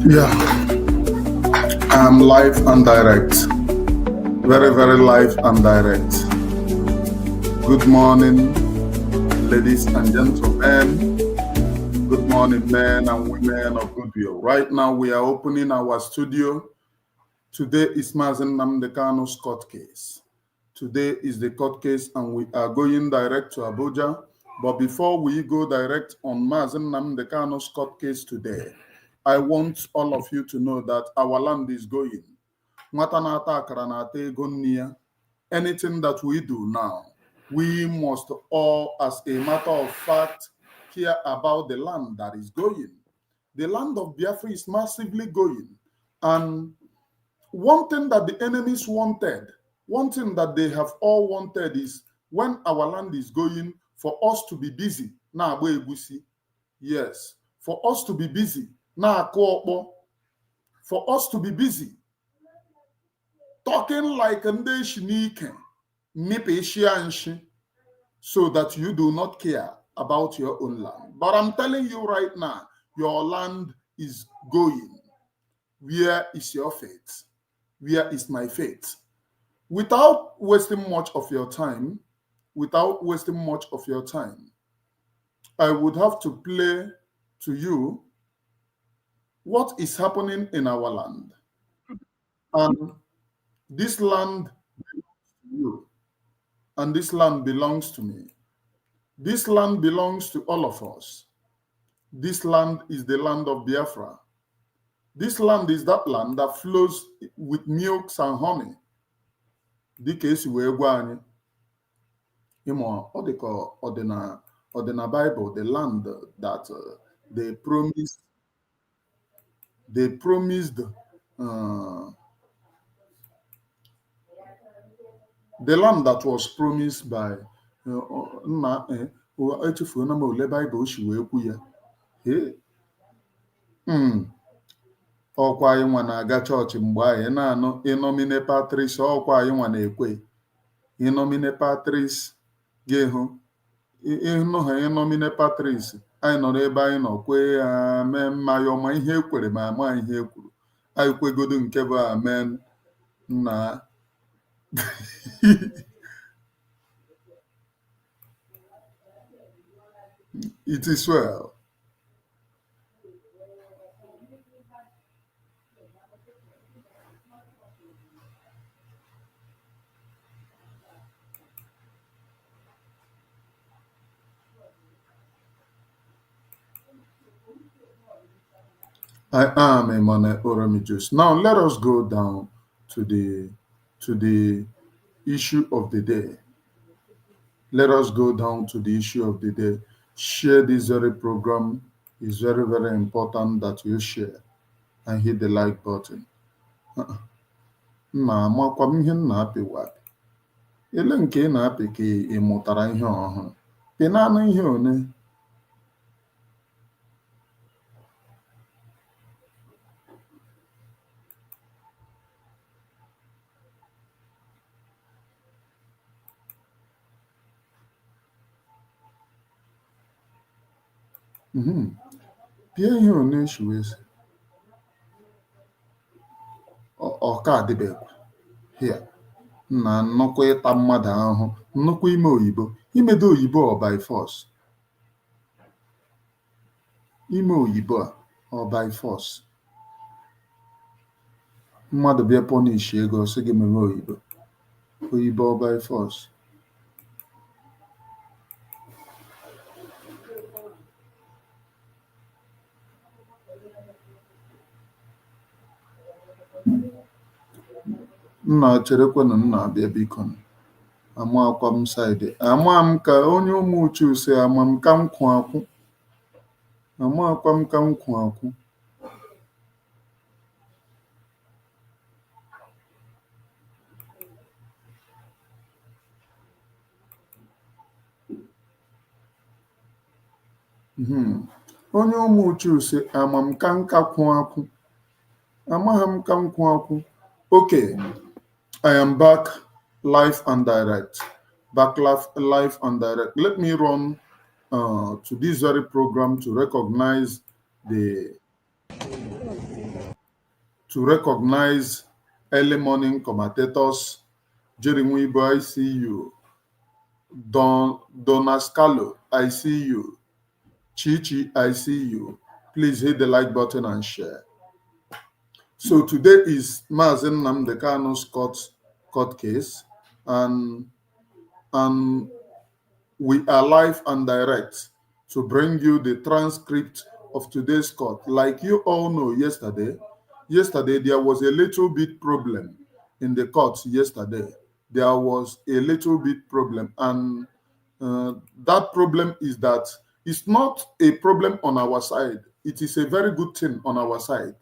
Yeah, I'm live and direct. Very, very live and direct. Good morning, ladies and gentlemen. Good morning, men and women of goodwill. Right now, we are opening our studio. Today is mazi nnamdi kanu's court case. Today is the court case, and we are going direct to Abuja. But before we go direct on mazi nnamdi kanu's court case today, I want all of you to know that our land is going. Anything that we do now, we must all, as a matter of fact, care about the land that is going. The land of Biafra is massively going. And one thing that the enemies wanted, one thing that they have all wanted is when our land is going, for us to be busy. Yes, for us to be busy. For us to be busy talking like ndị shinike so that you do not care about your own land. But I'm telling you right now, your land is going. Where is your fate? Where is my fate? Without wasting much of your time, I would have to play to you what is happening in our land. And this land belongs to you, and this land belongs to me. This land belongs to all of us. This land is the land of Biafra. This land is that land that flows with milks and honey. Dịka esi wee gwa anyị, ịmụ ọ dịka ọdịna Bible, the land that they promised the land that was promised by echefuona m ole Bible si wee kwu ya. Ọkwa anyị nwa na-aga chọọchị mgbe anyị na-anụ ịnomine patris, ọkwa anyị nwa na-ekwe ịnomine patris ga-ehụ ịnụ ha ịnomine patris, anyị nọrọ ebe anyị nọ kwee ya mee mmanya ọma ihe ekwere ma ama ihe ekwuru, anyị kwegodo nke bụ amen na it is well. I am a Mane Oromijus. Now let us go down to the issue of the day. Let us go down to the issue of the day. Share this very program. It's very, very important that you share and hit the like button. Amakwa m ihe m na-apịwa. Ele nke ị na-apị ka ị mụtara ihe ọhụrụ. Ị na-anụ ihe one. Pịa ihe one shiwezi. Ọka adịbekwa. Here. Na nnukwu ịta mmadụ ahụhụ, nnukwu ime oyibo. Imedo oyibo ọ by force. Ime oyibo a ọ by force. Mmadụ bịa punish ego sị gị meme oyibo. Oyibo ọ by force. Nna cherekwanụ nna abịa biko. Amakwa m side. Ama m ka onye ụmụ uchu si ama m ka m kwụ akwụ. Amakwa m ka m kwụ akwụ. Onye ụmụ uchu si ama m ka nka kwụ akwụ. Amaghị m ka m kwụ akwụ. Okay, I am back live and direct. Live and direct. Let me run to this very program to recognize the to recognize early morning commentators. Jerry Wibo, I see you. Donascalo, I see you. Chichi, I see you. Please hit the like button and share. So today is mazi nnamdi kanu's court case, and we are live and direct to bring you the transcript of today's court. Like you all know, yesterday there was a little bit problem in the court yesterday. There was a little bit problem, and that problem is that it's not a problem on our side. It is a very good thing on our side.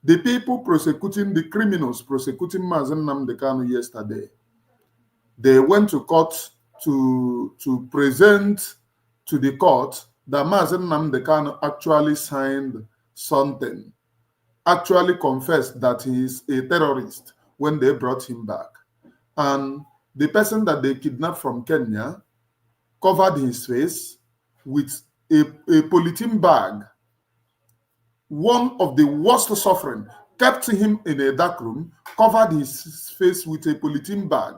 The people prosecuting the criminals, prosecuting mazi nnamdi kanu yesterday, they went to court to present to the court that mazi nnamdi kanu actually signed something, actually confessed that he is a terrorist when they brought him back. And the person that they kidnapped from Kenya covered his face with a polythene bag. One of the worst suffering, kept him in a dark room, covered his face with a polythene bag,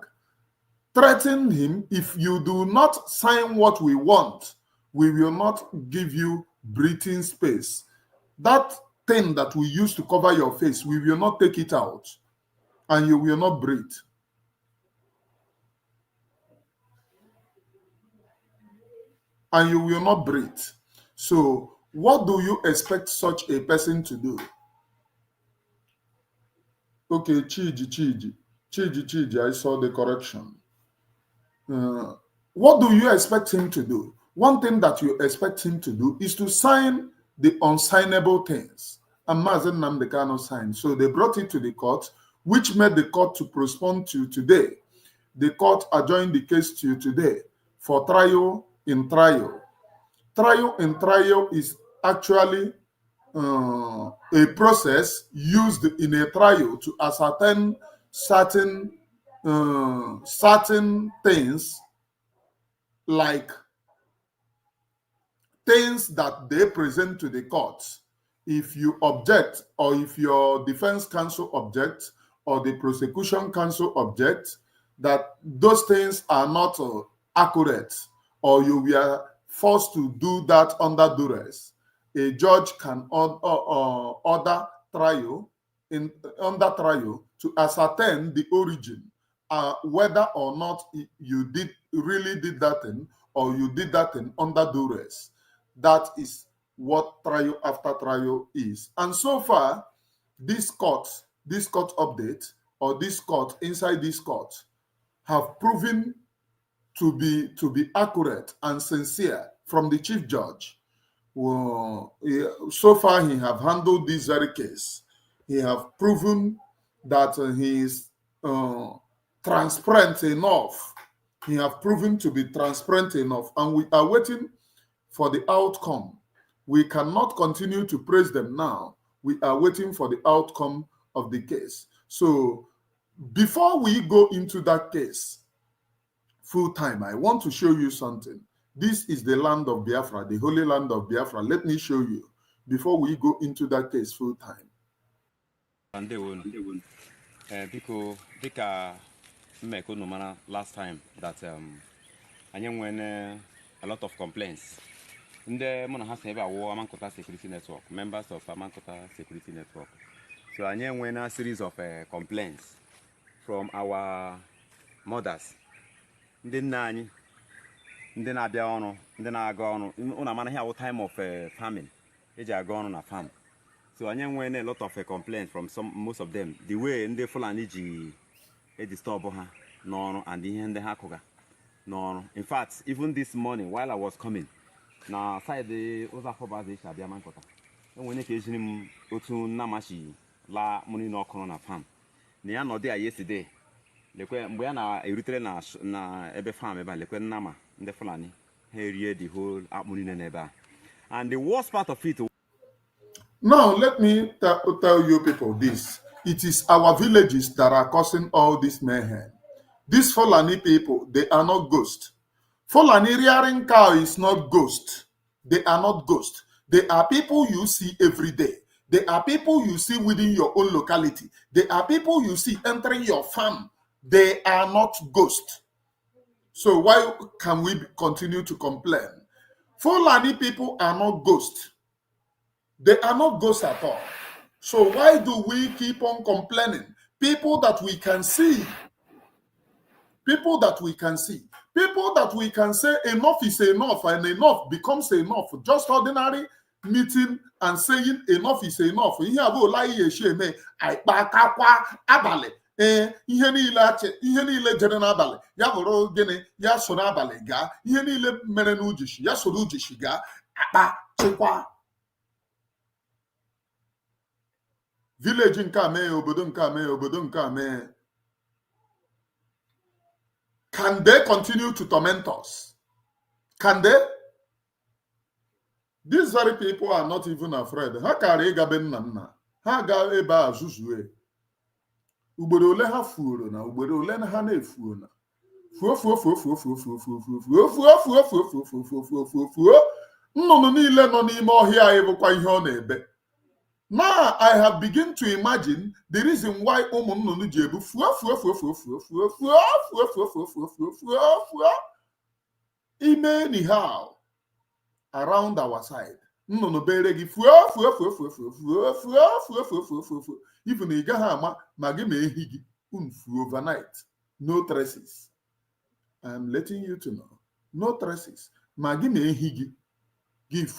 threatened him, if you do not sign what we want, we will not give you breathing space. That thing that we use to cover your face, we will not take it out, and you will not breathe. And you will not breathe. So what do you expect such a person to do? Okay, Chiji, I saw the correction. What do you expect him to do? One thing that you expect him to do is to sign the unsignable things. And mazi nnamdi kanu signed. So they brought it to the court, which made the court to postpone to today. The court adjourned the case to today for trial in trial. Trial in trial is actually a process used in a trial to ascertain certain things, like things that they present to the court. If you object, or if your defense counsel objects, or the prosecution counsel objects, that those things are not accurate, or you were forced to do that under duress, a judge can order trial under trial to ascertain the origin, whether or not you really did that thing, or you did that thing under duress. That is what trial after trial is. And so far, this court update, or this court inside this court, have proven to be accurate and sincere from the chief judge. Well, so far he have handled this very case. He have proven that he is transparent enough. He have proven to be transparent enough, and we are waiting for the outcome. We cannot continue to praise them now. We are waiting for the outcome of the case. So before we go into that case full time, I want to show you something. This is the land of Biafra, the holy land of Biafra. Let me show you before we go into that case full time. Because last time that I when a lot of complaints. In the Amankota Security Network, members of Amankota Security Network. So I when a series of complaints from our mothers. Then I be on, then I go on. On a man here time of farming, I go on a farm. So I when a lot of complaints from most of them. The way in the Fulani disturb her, no, and the Hakoga. No, in fact, even this morning while I was coming, now side the other for the Shabiamankota. And when occasionally go to Namashi, la money no corner farm. Near no there yesterday. We are now a return na ebe farm eba lekwe nama the Fulani. Here the whole money neighbor. And the worst part of it. Now let me tell you people this. It is our villages that are causing all this mayhem. These Fulani people, they are not ghosts. Fulani rearing cow is not ghost. They are not ghosts. They are people you see every day. They are people you see within your own locality. They are people you see entering your farm. They are not ghosts. So why can we continue to complain? Fulani people are not ghosts. They are not ghosts at all. So why do we keep on complaining? People that we can see, people that we can see, people that we can say enough is enough and enough becomes enough. Just ordinary meeting and saying enough is enough. Ihe abụla ihe eme akpakakwa abalị. Ihe niile jere n'abalị ya bụrụ gịnị ya so n'abalị gaa. Ihe niile mere n'ujishi ya soro ujishi gaa akpa chịkwa. Village nke a mee obodo nke a mee obodo nke a mee. Can they continue to torment us? Can they? These very people are not even afraid. Ha kara ịga be nna nna. Ha ga ebe a zuzue. Ugboro ole ha fuoro na ugboro ole ha na-efuo na. Fuo fuo fuo fuo fuo fuo fuo fuo fuo fuo fuo fuo fuo fuo fuo fuo fuo fuo. Nnụnụ niile nọ n'ime ọhịa anyị bụkwa ihe ọ na-ebe. Now I have begun to imagine the reason why nnụnụ ji ebu fuo fuo fuo fuo fuo fuo fuo fuo fuo fuo fuo fuo fuo fuo. Ime anyhow around our side. Nnụnụ bere gị fuo fuo fuo fuo fuo fuo fuo fuo fuo fuo fuo fuo. Even ị gaghị ama ma gị ma ehi gị fuo overnight. No traces. I am letting you to know. No traces. Ma gị ma ehi gị give.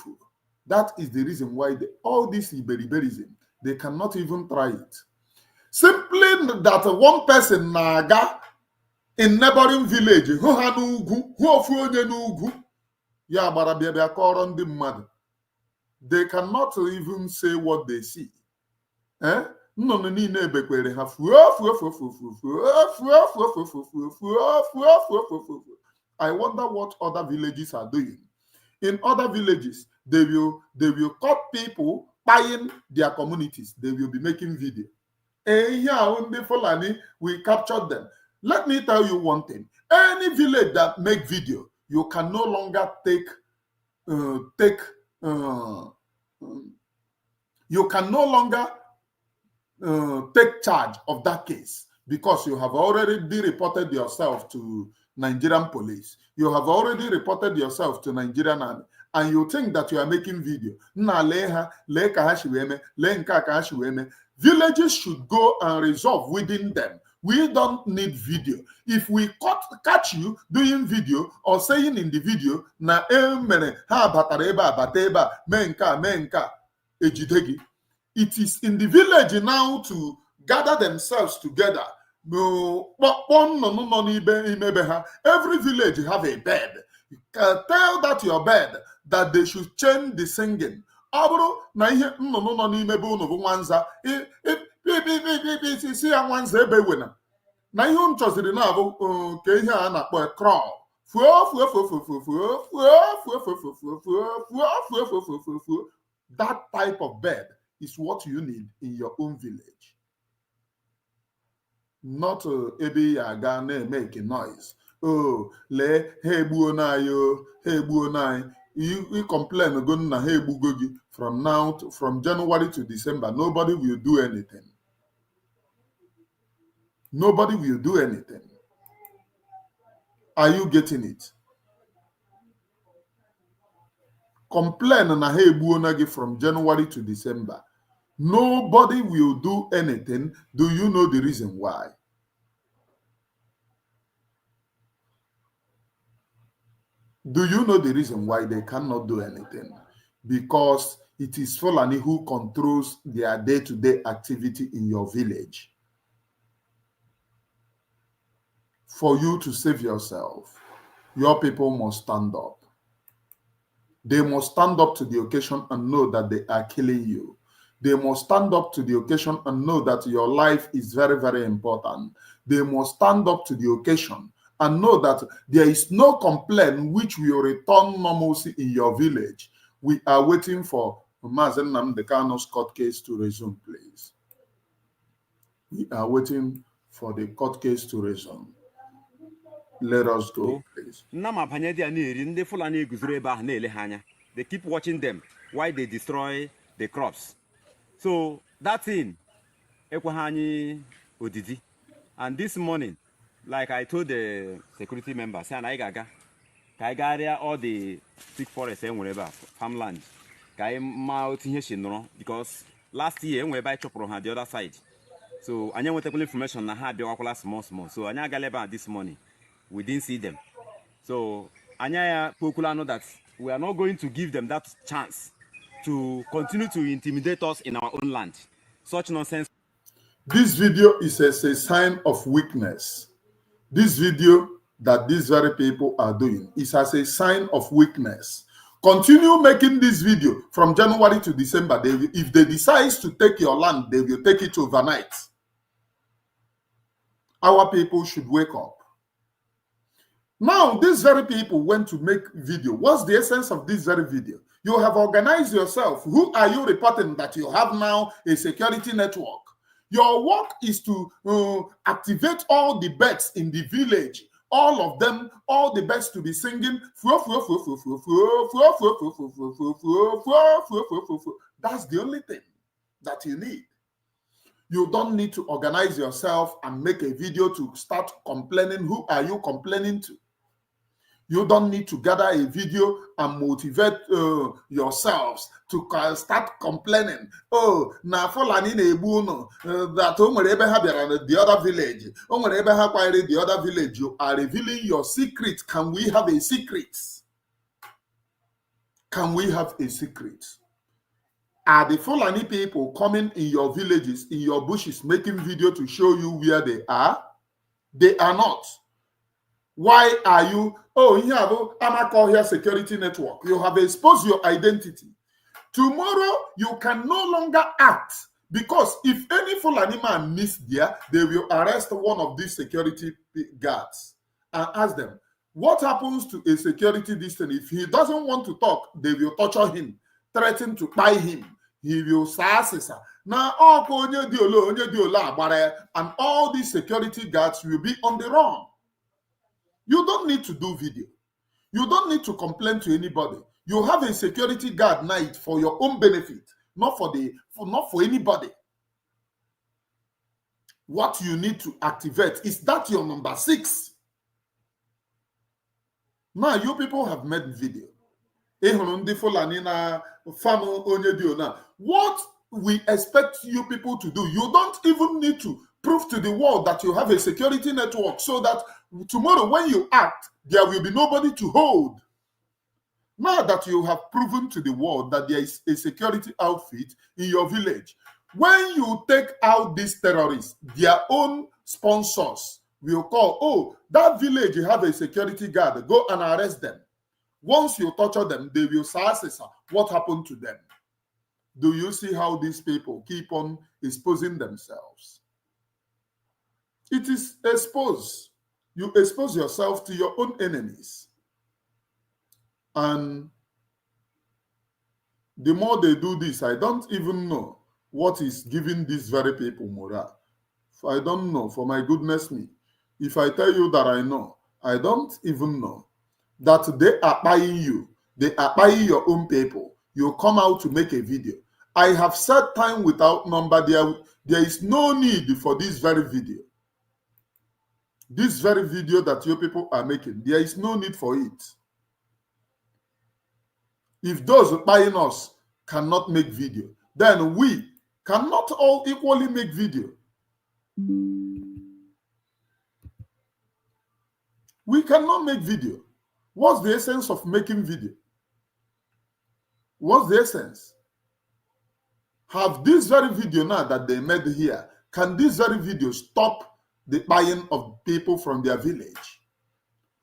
That is the reason why all this iberiberism, they cannot even try it. Simply that one person naga in neighboring village, who ha n'ugwu, who ofu onye n'ugwu, ya gbara bịa bịa kọrọ ndị mmadụ. They cannot even say what they see. Nnụnụ niile ebekwere ha fuo fuo fuo fuo fuo fuo fuo fuo fuo fuo fuo fuo fuo fuo fuo. I wonder what other villages are doing. In other villages, they will cut people buying their communities. They will be making video. Fulani, we captured them. Let me tell you one thing. Any village that make video, you can no longer take charge of that case because you have already reported yourself to Nigerian police. You have already reported yourself to Nigerian army. And you think that you are making video. Villages should go and resolve within them. We don't need video. If we catch you doing video or saying in the video, na menka, it is in the village now to gather themselves together. Every village have a bed. You can tell that your bed that they should change the singing. Na ihe nnụnụ nọ n'ime be unu bụ nwanza isi ya nwanza ebe wena na ihe m chọziri na-abụ ka ihe a na-akpọ crawl fuo fuo fuo fuo fuo fuo fuo fuo fuo fuo fuo fuo fuo fuo fuo fuo. That type of bed is what you need in your own village. Not ebe ya ga na-make noise. Oh, lee ha egbuo n'anyị ha egbuo n'anyị. You complain go na ha egbugo gị from January to December. Nobody will do anything. Nobody will do anything. Are you getting it? Complain na ha egbuo na gị from January to December. Nobody will do anything. Do you know the reason why? Do you know the reason why they cannot do anything? Because it is Fulani who controls their day-to-day activity in your village. For you to save yourself, your people must stand up. They must stand up to the occasion and know that they are killing you. They must stand up to the occasion and know that your life is very, very important. They must stand up to the occasion and know that there is no complaint which will return normalcy in your village. We are waiting for mazi nnamdi Kanu's court case to resume, please. We are waiting for the court case to resume. Let us go, please. They keep watching them while they destroy the crops. So that thing, Ekwahani Odidi. And this morning, like I told the security member, say, I gaga, area all the thick forest and whatever, farmland. Because last year, when we buy chopper on the other side. So I want technical information na had the small. So Anya Galeba this morning, we didn't see them. So Anya Pokula know that we are not going to give them that chance to continue to intimidate us in our own land. Such nonsense. This video is a sign of weakness. This video that these very people are doing is as a sign of weakness. Continue making this video from January to December. If they decide to take your land, they will take it overnight. Our people should wake up. Now, these very people went to make video. What's the essence of this very video? You have organized yourself. Who are you reporting that you have now a security network? Your work is to activate all the birds in the village. All of them, all the birds to be singing. That's the only thing that you need. You don't need to organize yourself and make a video to start complaining. Who are you complaining to? You don't need to gather a video and motivate yourselves to start complaining. Oh, na Fulani na-egbu unu that o nwere ebe ha bịara the other village. O nwere ebe ha kwanyere the other village. You are revealing your secret. Can we have a secret? Can we have a secret? Are the Fulani people coming in your villages, in your bushes, making video to show you where they are? They are not. Why are you? Oh, I'm a call here security network. You have exposed your identity. Tomorrow, you can no longer act because if any Fulani man miss there, they will arrest one of these security guards and ask them, what happens to a security distance? If he doesn't want to talk, they will torture him, threaten to buy him. He will say, now and all these security guards will be on the run. You don't need to do video. You don't need to complain to anybody. You have a security guard night for your own benefit, not for anybody. What you need to activate is that your number 6. Now you people have made video. What we expect you people to do, you don't even need to prove to the world that you have a security network so that tomorrow when you act, there will be nobody to hold. Now that you have proven to the world that there is a security outfit in your village, when you take out these terrorists, their own sponsors will call, oh, that village you have a security guard, go and arrest them. Once you torture them, they will say, what happened to them? Do you see how these people keep on exposing themselves? It is exposed. You expose yourself to your own enemies. And the more they do this, I don't even know what is giving these very people morale. I don't know, for my goodness me. If I tell you that I know, I don't even know that they are buying you. They are buying your own people. You come out to make a video. I have said time without number. There is no need for this very video. This very video that you people are making, there is no need for it. If those buying us cannot make video, then we cannot all equally make video. We cannot make video. What's the essence of making video? What's the essence? Have this very video now that they made here, can this very video stop the buying of people from their village?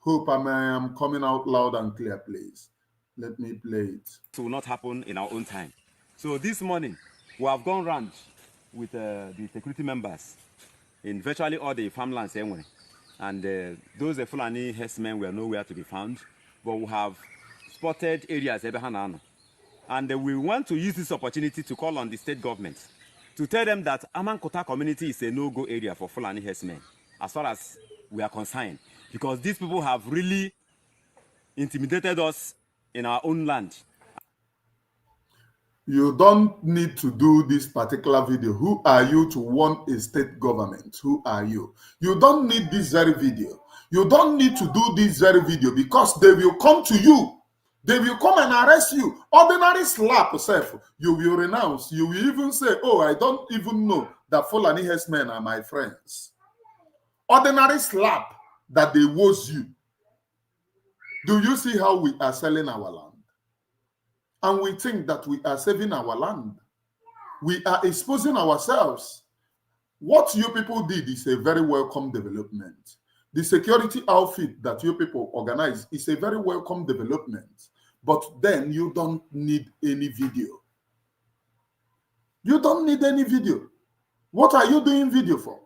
Hope I am coming out loud and clear, please. Let me play it. It will not happen in our own time. So this morning, we have gone round with the security members in virtually all the farmlands anyway. And those Fulani herdsmen were nowhere to be found, but we have spotted areas. And we want to use this opportunity to call on the state government to tell them that Amankota community is a no-go area for Fulani herdsmen, as far as we are concerned, because these people have really intimidated us in our own land. You don't need to do this particular video. Who are you to warn a state government? Who are you? You don't need this very video. You don't need to do this very video because they will come to you. They will come and arrest you. Ordinary slap self, you will renounce. You will even say, oh, I don't even know that Fulani herdsmen are my friends. Ordinary slap that they woes you. Do you see how we are selling our land? And we think that we are saving our land. We are exposing ourselves. What you people did is a very welcome development. The security outfit that you people organize is a very welcome development. But then you don't need any video. You don't need any video. What are you doing video for?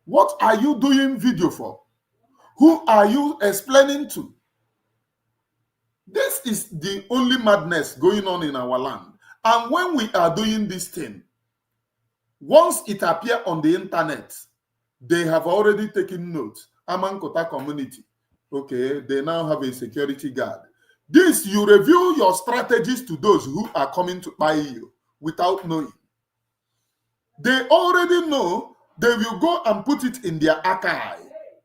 What are you doing video for? Who are you explaining to? This is the only madness going on in our land. And when we are doing this thing, once it appears on the internet, they have already taken note. Amankota community, okay, they now have a security guard. This, you review your strategies to those who are coming to buy you without knowing. They already know. They will go and put it in their archive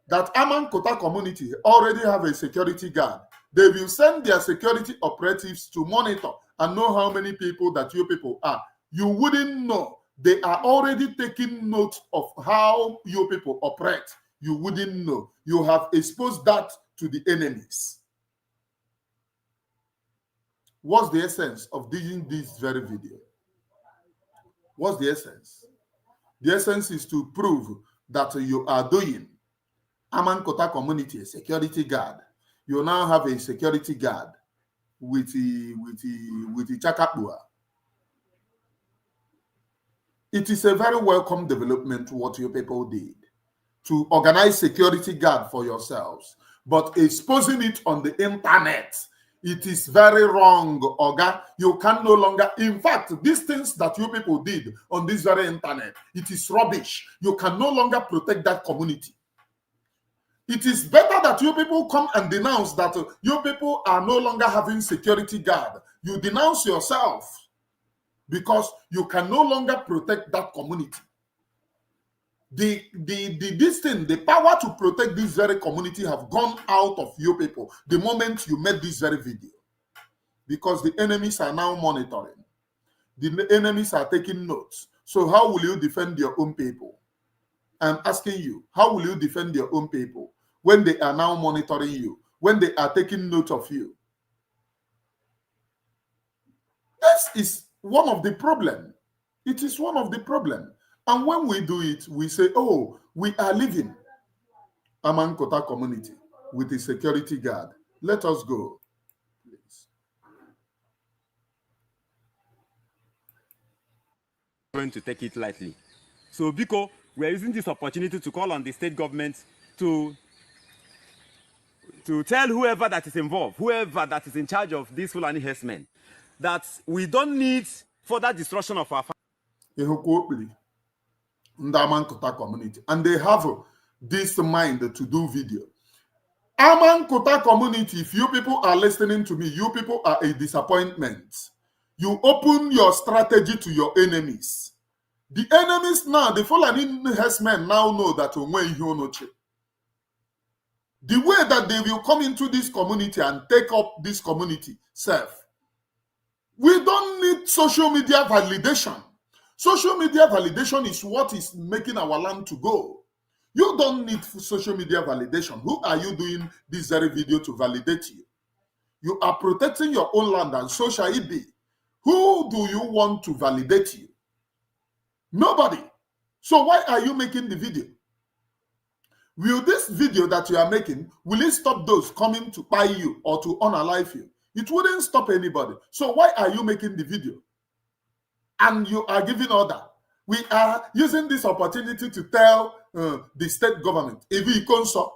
that Amankota community already have a security guard. They will send their security operatives to monitor and know how many people that you people are. You wouldn't know. They are already taking note of how you people operate. You wouldn't know. You have exposed that to the enemies. What's the essence of doing this very video? What's the essence? The essence is to prove that you are doing Amankota community a security guard. You now have a security guard with the Chakapua. It is a very welcome development what you people did to organize security guard for yourselves, but exposing it on the internet, it is very wrong, Oga. You can no longer, in fact, these things that you people did on this very internet, it is rubbish. You can no longer protect that community. It is better that you people come and denounce that you people are no longer having security guard. You denounce yourself because you can no longer protect that community. The power to protect this very community have gone out of you people the moment you made this very video. Because the enemies are now monitoring. The enemies are taking notes. So how will you defend your own people? I'm asking you, how will you defend your own people when they are now monitoring you, when they are taking note of you? This is one of the problems. It is one of the problems. And when we do it, we say, oh, we are living Amankota community with a security guard. Let us go, please. Going to take it lightly. So, Biko, we are using this opportunity to call on the state government to tell whoever that is involved, whoever that is in charge of these Fulani herdsmen, that we don't need further destruction of our family. Amankota community, and they have this mind to do video. Amankota community, if you people are listening to me, you people are a disappointment. You open your strategy to your enemies. The enemies now, the Fulani herdsmen now know that the way that they will come into this community and take up this community self. We don't need social media validation. Social media validation is what is making our land to go. You don't need social media validation. Who are you doing this very video to validate you? You are protecting your own land, and so shall it be. Who do you want to validate you? Nobody. So why are you making the video? Will this video that you are making, will it stop those coming to buy you or to unalive you? It wouldn't stop anybody. So why are you making the video? And you are giving order. We are using this opportunity to tell the state government, if you conso,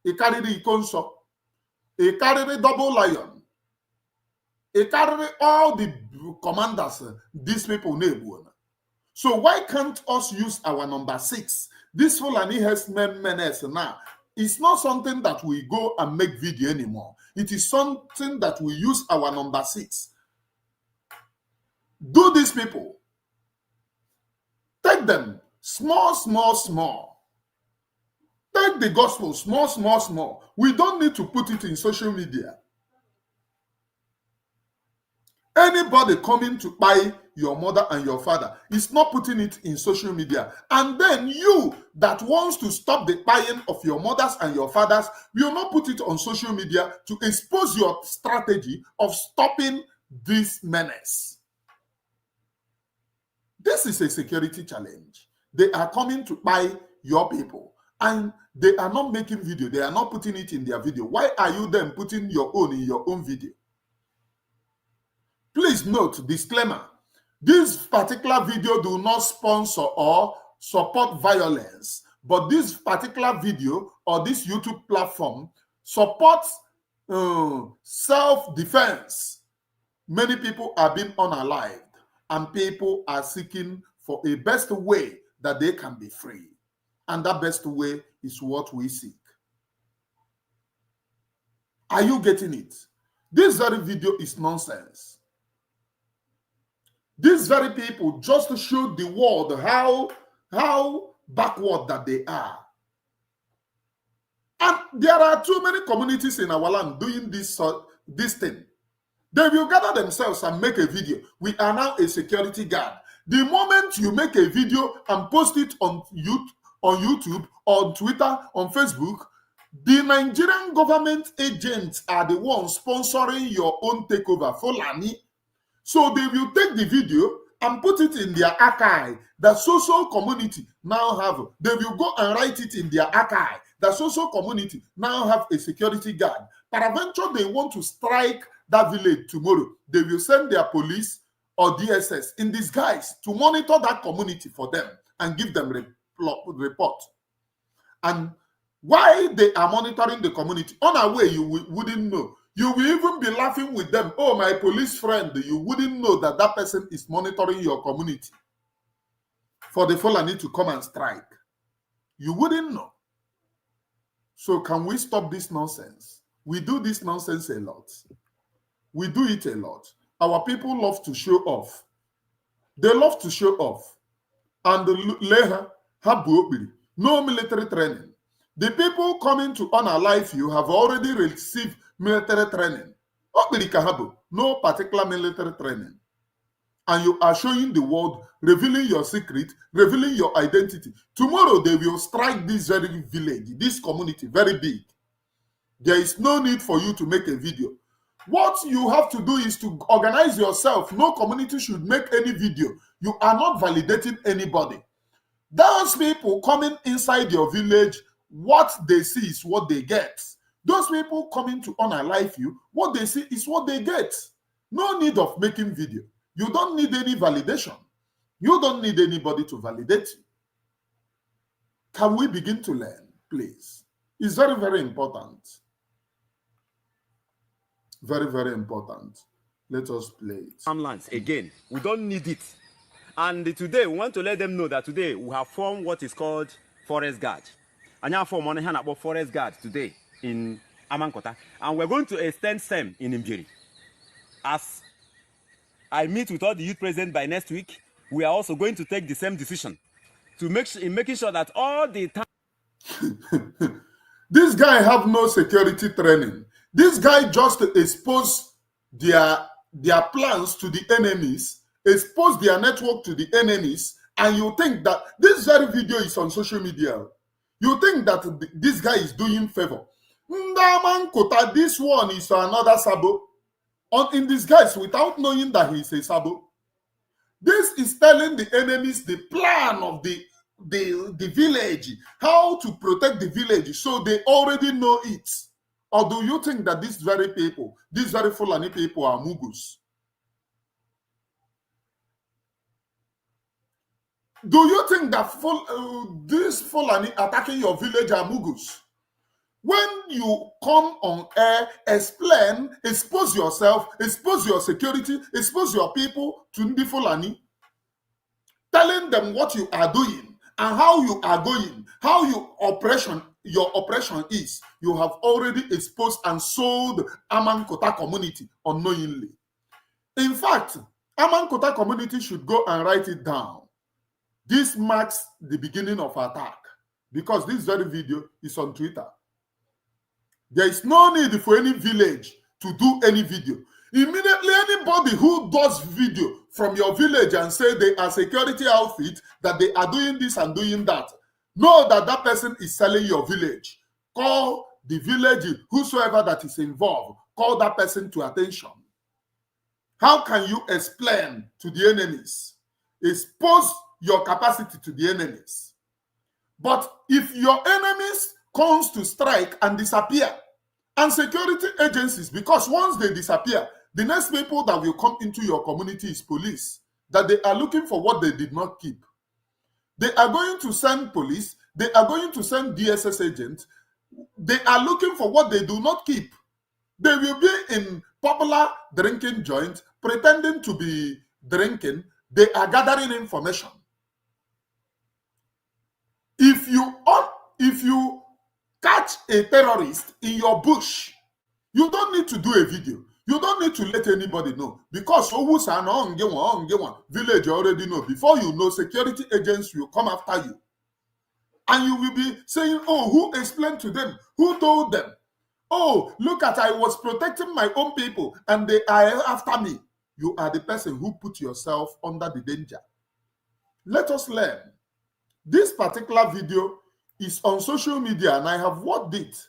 a carry the conso, a carry the double lion, a carry all the commanders, these people name. So why can't us use our number 6? This Fulani herdsmen menace now. It's not something that we go and make video anymore. It is something that we use our number 6. Do these people. Take them small, small, small. Take the gospel small, small, small. We don't need to put it in social media. Anybody coming to buy your mother and your father is not putting it in social media. And then you that wants to stop the buying of your mothers and your fathers will not put it on social media to expose your strategy of stopping this menace. This is a security challenge. They are coming to buy your people and they are not making video. They are not putting it in their video. Why are you then putting your own in your own video? Please note, disclaimer, this particular video do not sponsor or support violence, but this particular video or this YouTube platform supports self-defense. Many people are being unalived and people are seeking for a best way that they can be free. And that best way is what we seek. Are you getting it? This very video is nonsense. These very people just showed the world how backward that they are. And there are too many communities in our land doing this thing. They will gather themselves and make a video. We are now a security guard. The moment you make a video and post it on YouTube, on Twitter, on Facebook, the Nigerian government agents are the ones sponsoring your own takeover, Fulani. So they will take the video and put it in their archive. The social community now have, they will go and write it in their archive. The social community now have a security guard. Peradventure they want to strike that village tomorrow. They will send their police or DSS in disguise to monitor that community for them and give them report. And why they are monitoring the community, on our way you wouldn't know. You will even be laughing with them. Oh, my police friend, you wouldn't know that that person is monitoring your community for the Fulani to come and strike. You wouldn't know. So can we stop this nonsense? We do this nonsense a lot. We do it a lot. Our people love to show off. They love to show off. And the no military training. The people coming to unalive you have already received military training. No particular military training. And you are showing the world, revealing your secret, revealing your identity. Tomorrow they will strike this very village, this community, very big. There is no need for you to make a video. What you have to do is to organize yourself. No community should make any video. You are not validating anybody. Those people coming inside your village, what they see is what they get. Those people coming to unalive you, what they see is what they get. No need of making video. You don't need any validation. You don't need anybody to validate you. Can we begin to learn, please? It's very, very important. Very, very important. Let us play it. Farmlands again. We don't need it. And today, we want to let them know that today we have formed what is called Forest Guard. And I form one about Forest Guard today in Amankota. And we're going to extend SEM in Imbiri. As I meet with all the youth present by next week, we are also going to take the same decision to making sure that all the time. This guy have no security training. This guy just expose their plans to the enemies, expose their network to the enemies, and you think that this very video is on social media. You think that this guy is doing favor. Ndamankota, this one is another Sabo in disguise without knowing that he's a Sabo. This is telling the enemies the plan of the village, how to protect the village, so they already know it. Or do you think that these very people, these very Fulani people are Mugus? Do you think that these Fulani attacking your village are Mugus? When you come on air, explain, expose yourself, expose your security, expose your people to the Fulani, telling them what you are doing and how you are going, how your operation is. You have already exposed and sold Amankota community unknowingly. In fact, Amankota community should go and write it down. This marks the beginning of attack because this very video is on Twitter. There is no need for any village to do any video. Immediately, anybody who does video from your village and say they are security outfit, that they are doing this and doing that, know that that person is selling your village. Call the village, whosoever that is involved, call that person to attention. How can you explain to the enemies? Expose your capacity to the enemies. But if your enemies comes to strike and disappear, and security agencies, because once they disappear, the next people that will come into your community is police, that they are looking for what they did not keep. They are going to send police, they are going to send DSS agents, they are looking for what they do not keep. They will be in popular drinking joints, pretending to be drinking. They are gathering information. If you catch a terrorist in your bush, you don't need to do a video. You don't need to let anybody know, because village already know. Before you know, security agents will come after you. And you will be saying, oh, who explained to them? Who told them? Oh, look at, I was protecting my own people and they are after me. You are the person who put yourself under the danger. Let us learn. This particular video is on social media and I have watched it.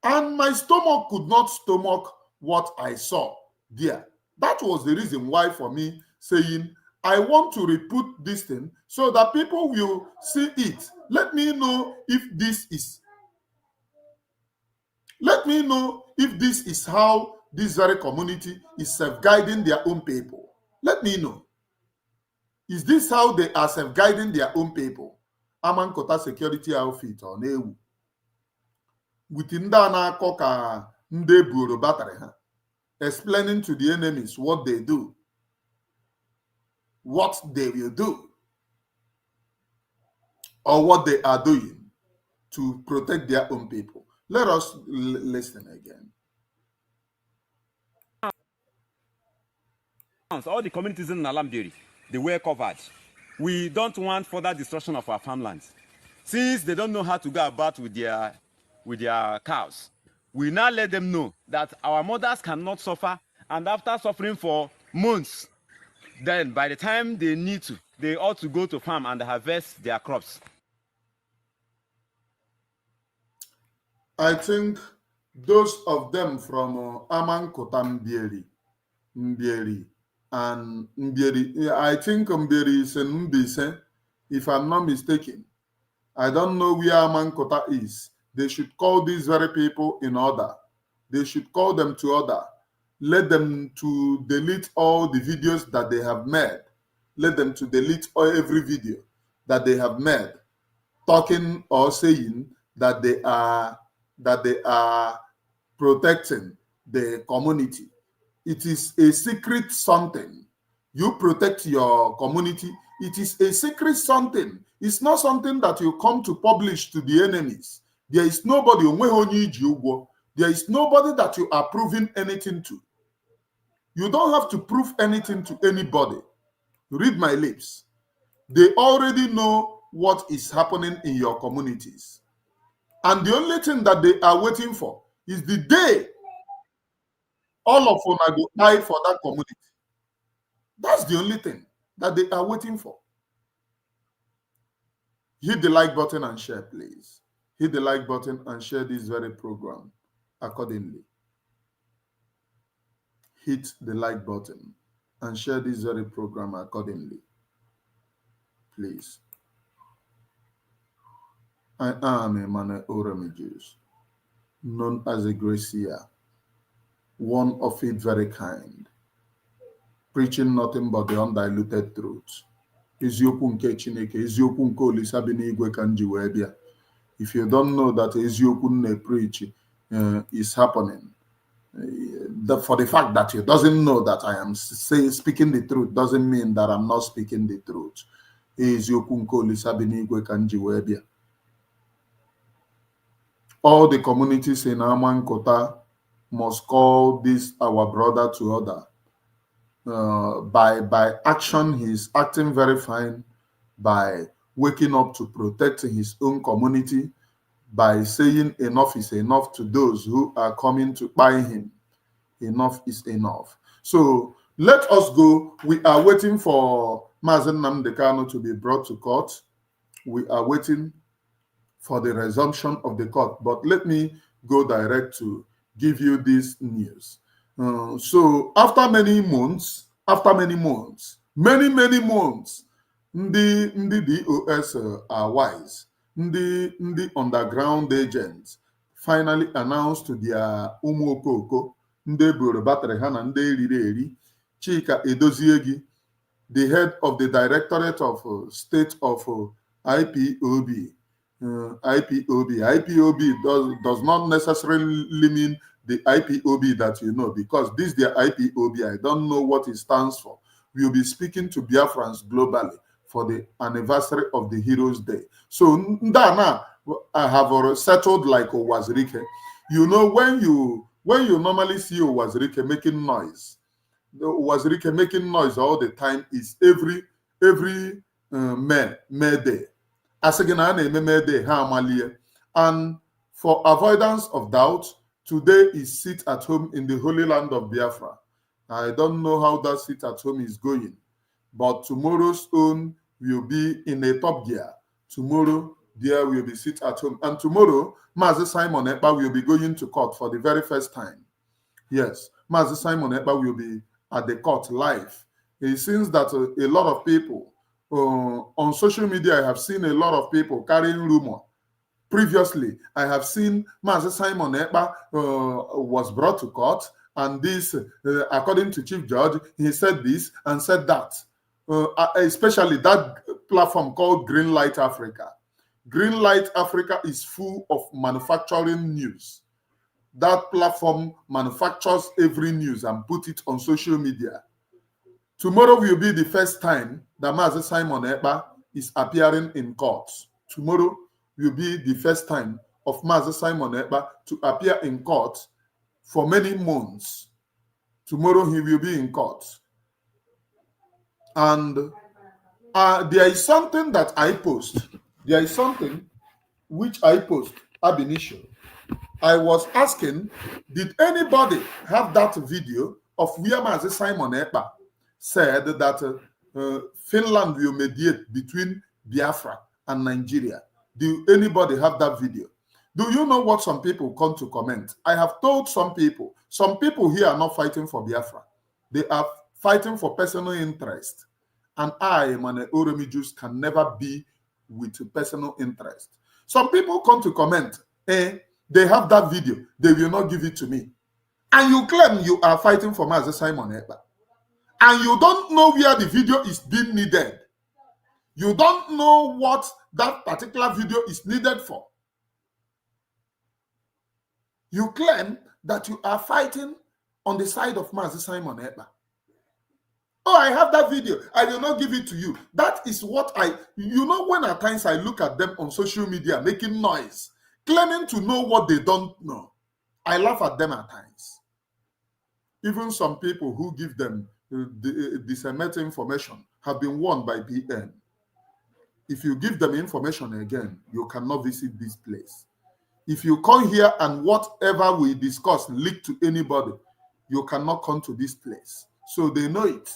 And my stomach could not stomach what I saw there. That was the reason why for me saying, I want to repeat this thing so that people will see it. Let me know if this is how this very community is safeguarding their own people. Let me know. Is this how they are safeguarding their own people? Amankota security outfit or Newu. Within the nde buru battery, explaining to the enemies what they do, what they will do, or what they are doing to protect their own people. Let us listen again. All the communities in nnamdi, they were covered. We don't want further destruction of our farmlands. Since they don't know how to go about with their cows, we now let them know that our mothers cannot suffer, and after suffering for months, then by the time they need to, they ought to go to farm and harvest their crops. I think those of them from Amankota Mbieri, and Mbieri, I think Mbieri is in Mbise, if I'm not mistaken. I don't know where Amankota is. They should call these very people in order. They should call them to order. Let them to delete all the videos that they have made. Let them to delete every video that they have made, talking or saying that they are protecting the community. It is a secret something. You protect your community. It is a secret something. It's not something that you come to publish to the enemies. There is nobody. There is nobody that you are proving anything to. You don't have to prove anything to anybody. Read my lips. They already know what is happening in your communities. And the only thing that they are waiting for is the day all of them go die for that community. That's the only thing that they are waiting for. Hit the like button and share, please. Hit the like button and share this very program accordingly. Hit the like button and share this very program accordingly, please. I am Emmanuel Oremijus, known as a Gracia, one of it very kind, preaching nothing but the undiluted truth. Eziokwu nke Chineke, eziokwu nke Olisa bi n'igwe ka nji wee bịa. If you don't know that eziokwu nne preach is happening, for the fact that you doesn't know that I am speaking the truth doesn't mean that I'm not speaking the truth. Eziokwu nke Olisa bi n'igwe ka nji wee bịa. All the communities in Amankota must call this our brother to order. by action, he's acting very fine by waking up to protect his own community, by saying enough is enough to those who are coming to buy him. Enough is enough. So let us go. We are waiting for mazi nnamdi Kanu to be brought to court. We are waiting for the resumption of the court. But let me go direct to give you this news. So many months, ndị DOS are wise. Ndị underground agents finally announced to their ụmụ okoko, ndị eboro batrị ha na ndị eriri eri. Chika Edoziegi, the head of the Directorate of State of IPOB. IPOB does not necessarily mean the IPOB that you know, because this their IPOB, I don't know what it stands for. We will be speaking to Biafrans globally for the anniversary of the Heroes Day. So Ndana, I have already settled like Owazirike. You know, when you normally see Owazirike making noise, the Owazirike making noise all the time is every May Day. And for avoidance of doubt, today is sit at home in the Holy Land of Biafra. I don't know how that sit at home is going, but tomorrow's own will be in a top gear. Tomorrow, there will be sit at home. And tomorrow, Mazi Simon Ekpa will be going to court for the very first time. Yes, Mazi Simon Ekpa will be at the court live. It seems that a lot of people, on social media, I have seen a lot of people carrying rumor. Previously, I have seen Mazi Simon Ekpa was brought to court, and this, according to Chief Judge, he said this and said that. Especially that platform called Green Light Africa. Green Light Africa is full of manufacturing news. That platform manufactures every news and put it on social media. Tomorrow will be the first time that Mazi Simon Ekpa is appearing in court. Tomorrow will be the first time of Mazi Simon Ekpa to appear in court for many months. Tomorrow he will be in court. And there is something that I post. There is something which I post ab initio. I was asking, did anybody have that video of where Mazi Simon Ekpa said that Finland will mediate between Biafra and Nigeria? Do anybody have that video? Do you know what some people come to comment? I have told some people here are not fighting for Biafra. They are fighting for personal interest. And I, Mane Oromijus, can never be with personal interest. Some people come to comment, they have that video, they will not give it to me. And you claim you are fighting for Mazi Simon Ekpa. And you don't know where the video is being needed. You don't know what that particular video is needed for. You claim that you are fighting on the side of Mazi Simon Ekpa. Oh, I have that video. I will not give it to you. That is what when at times I look at them on social media making noise, claiming to know what they don't know, I laugh at them at times. Even some people who give them disseminate information have been warned by PM. If you give them information again, you cannot visit this place. If you come here and whatever we discuss leak to anybody, you cannot come to this place. So they know it.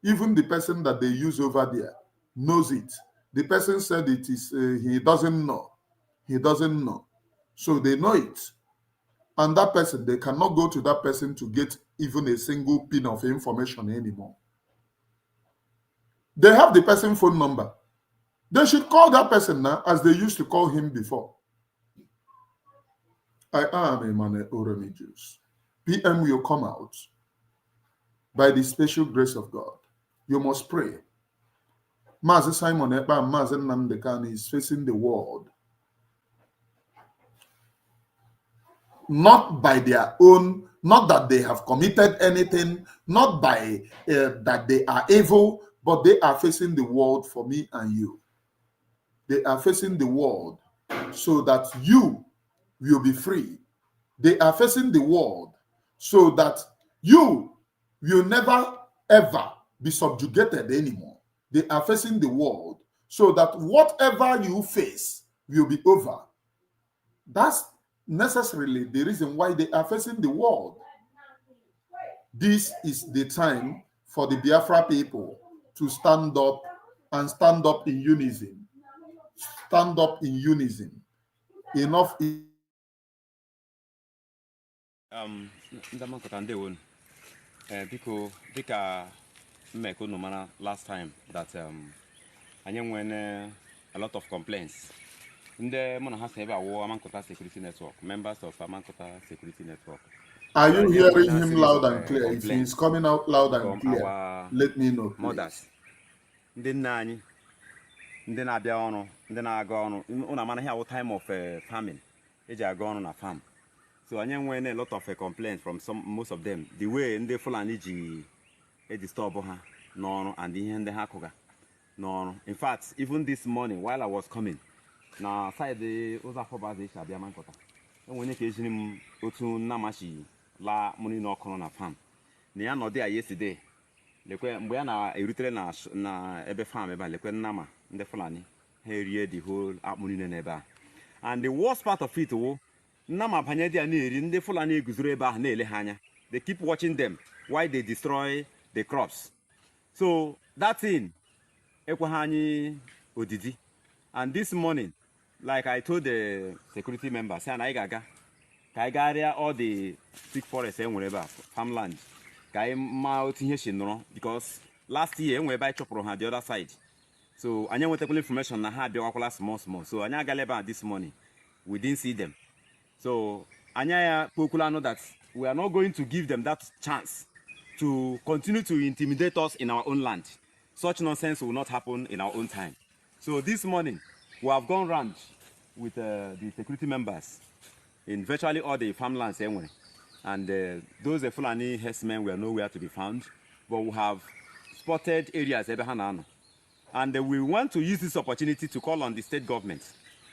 Even the person that they use over there knows it. The person said it is, he doesn't know. He doesn't know. So they know it. And that person, they cannot go to that person to get even a single pin of information anymore. They have the person's phone number. They should call that person now as they used to call him before. I am a Mane Oromijus. PM will come out by the special grace of God. You must pray. Mazi Simon Ekpa and Mazi Nnamdi Kanu is facing the world. Not by their own, not that they have committed anything, not by that they are evil, but they are facing the world for me and you. They are facing the world so that you will be free. They are facing the world so that you will never ever be subjugated anymore. They are facing the world so that whatever you face will be over. That's necessarily the reason why they are facing the world. This is the time for the Biafra people to stand up and stand up in unison. Stand up in unison. Enough is ndị amakọta ndewo biko dịka mmekọ unu mara last time that anyị nwere a lot of complaints ndị mụ na ha si ebe awụ Amankota Security Network, members of Amankota Security Network. Are So you anyị hearing nwere him series loud of and clear? If complaints he's coming out loud and from clear, our let me know, please. mothers, ndị nna anyị, ndị na-abịa ọrụ, ndị na-aga ọrụ. Unu amana ihe awụ time of farming eji aga ọrụ na farm. So anyị nwere a lot of complaints from most of them. The way ndị Fulani ji disturb ha n'ọrụ and ihe ndị ha kụga n'ọrụ. In fact, even this morning while I was coming, na side ụzọ afọbazi echi abịa Amankota, enwere ka ejiri m otu nnamachi la mụrụ n'ọkụrụ na farm. Na ya nọdị ya yesterday, lekwe mgbe ya na-erutere na ebe farm ebe a, lekwe nnama ndị Fulani ha erie the whole akpụ niile n'ebe a. And the worst part of it wo nnama banye dị ya na-eri, ndị Fulani eguzoro ebe ahụ na-ele ha anya. They keep watching them while they destroy the crops. So that thing ekwe ha anyị odidi. And this morning, like I told the security members, say I gaga, I area all the thick forests and whatever farmland. Kai ma otinye shinro because last year we buy chopro on the other side. So anya with technical information na ha biakwala small. So anya galeba this morning, we didn't see them. So anya pokula know that we are not going to give them that chance to continue to intimidate us in our own land. Such nonsense will not happen in our own time. So this morning, we have gone round with the security members in virtually all the farmlands anyway. And those Fulani herdsmen were nowhere to be found, but we have spotted areas. And we want to use this opportunity to call on the state government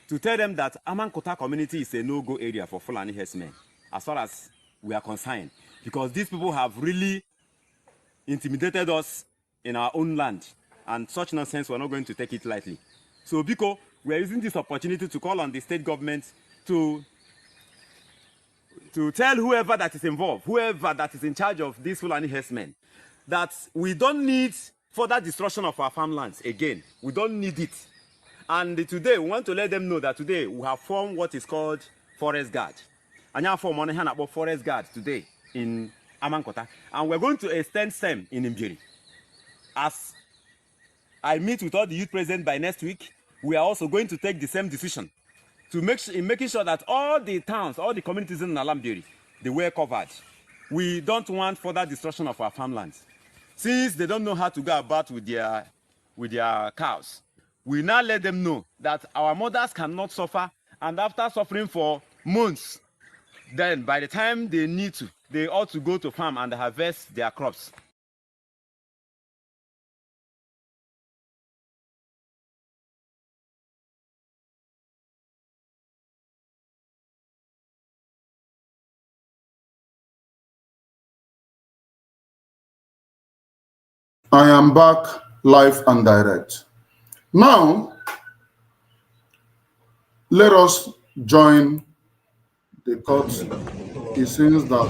to tell them that Amankota community is a no-go area for Fulani herdsmen, as far as we are concerned, because these people have really intimidated us in our own land, and such nonsense we're not going to take it lightly. So Biko, we are using this opportunity to call on the state government to tell whoever that is involved, whoever that is in charge of these Fulani herdsmen, that we don't need further destruction of our farmlands again. We don't need it. And today, we want to let them know that today we have formed what is called Forest Guard. And now form about Forest Guard today in Amankota. And we're going to extend SEM in Mbiri. As I meet with all the youth present by next week, we are also going to take the same decision to making sure that all the towns, all the communities in Alambiri, they were covered. We don't want further destruction of our farmlands. Since they don't know how to go about with their cows, we now let them know that our mothers cannot suffer, and after suffering for months, then by the time they need to, they ought to go to farm and harvest their crops. I am back live and direct. Now, let us join the court. It seems that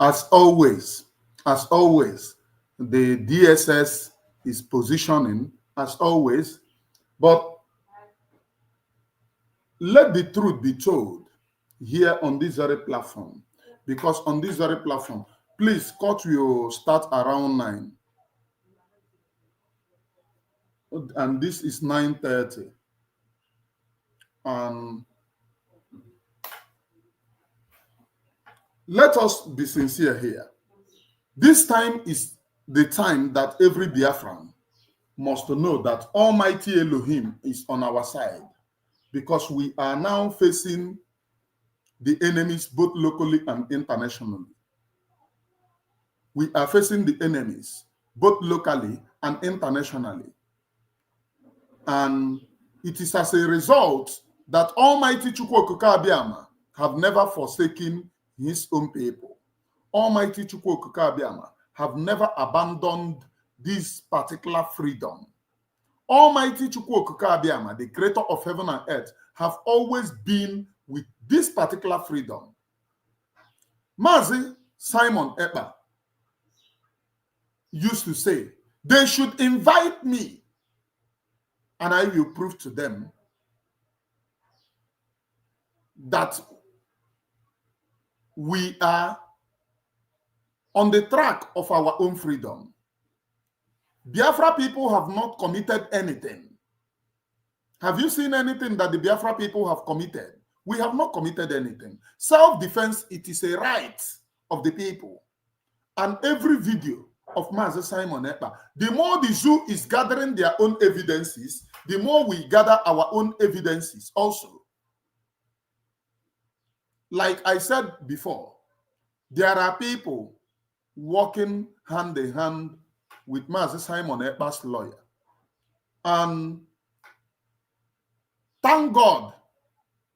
as always, the DSS is positioning as always, but let the truth be told here on this very platform, because on this very platform, please, court will start around 9. And this is 9:30. Let us be sincere here. This time is the time that every Biafran must know that Almighty Elohim is on our side, because we are now facing the enemies both locally and internationally. We are facing the enemies both locally and internationally. And it is as a result that Almighty Chukwu Abiyama have never forsaken his own people. Almighty Chukwu Abiyama have never abandoned this particular freedom. Almighty Chukwu Abiyama, the creator of heaven and earth, have always been with this particular freedom. Mazi Simon Ekpa used to say, they should invite me and I will prove to them that we are on the track of our own freedom. Biafra people have not committed anything. Have you seen anything that the Biafra people have committed? We have not committed anything. Self-defense, it is a right of the people. And every video of Mazi Simon Ekpa, the more the zoo is gathering their own evidences, the more we gather our own evidences also. Like I said before, there are people working hand in hand with Mazi Simon Ekpa's lawyer. And thank God,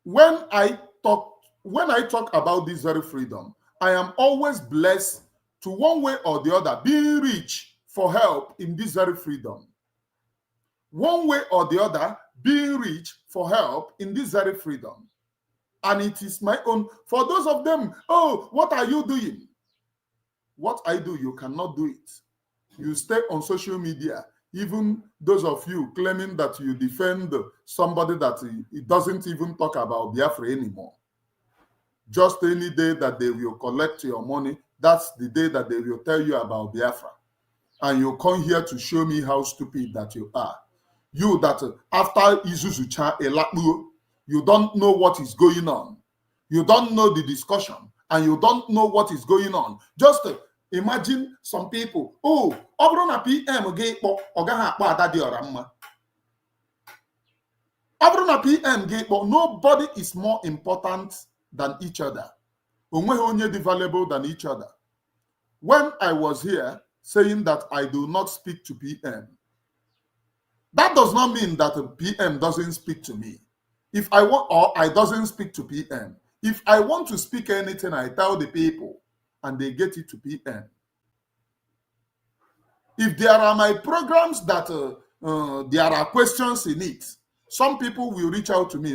when I talk about this very freedom, I am always blessed to one way or the other being rich for help in this very freedom. One way or the other being rich for help in this very freedom. And it is my own. For those of them, oh, what are you doing? What I do, you cannot do it. You stay on social media. Even those of you claiming that you defend somebody that it doesn't even talk about Biafra anymore. Just any day that they will collect your money, that's the day that they will tell you about Biafra. And you come here to show me how stupid that you are. You that after Izuzucha Elakbu, you don't know what is going on. You don't know the discussion, and you don't know what is going on. Just imagine some people, oh, Obrona PM Gate Ogaha Ada Dioramma. Obrona PM Gate, nobody is more important than each other. Only valuable than each other. When I was here saying that I do not speak to PM, that does not mean that a PM doesn't speak to me. If I want, or I doesn't speak to PM. If I want to speak anything, I tell the people and they get it to PM. If there are my programs that there are questions in it, some people will reach out to me.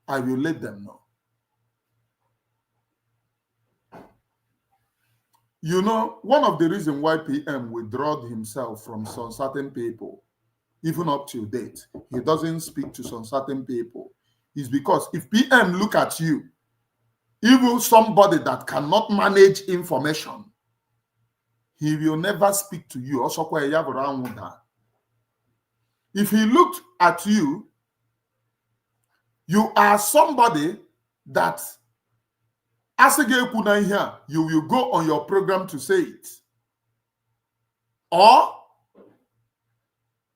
I will let them know. You know, one of the reasons why PM withdrew himself from some certain people, even up to date, he doesn't speak to some certain people, is because if PM look at you, even somebody that cannot manage information, he will never speak to you. If he looked at you, you are somebody that, as a here, you will go on your program to say it. Or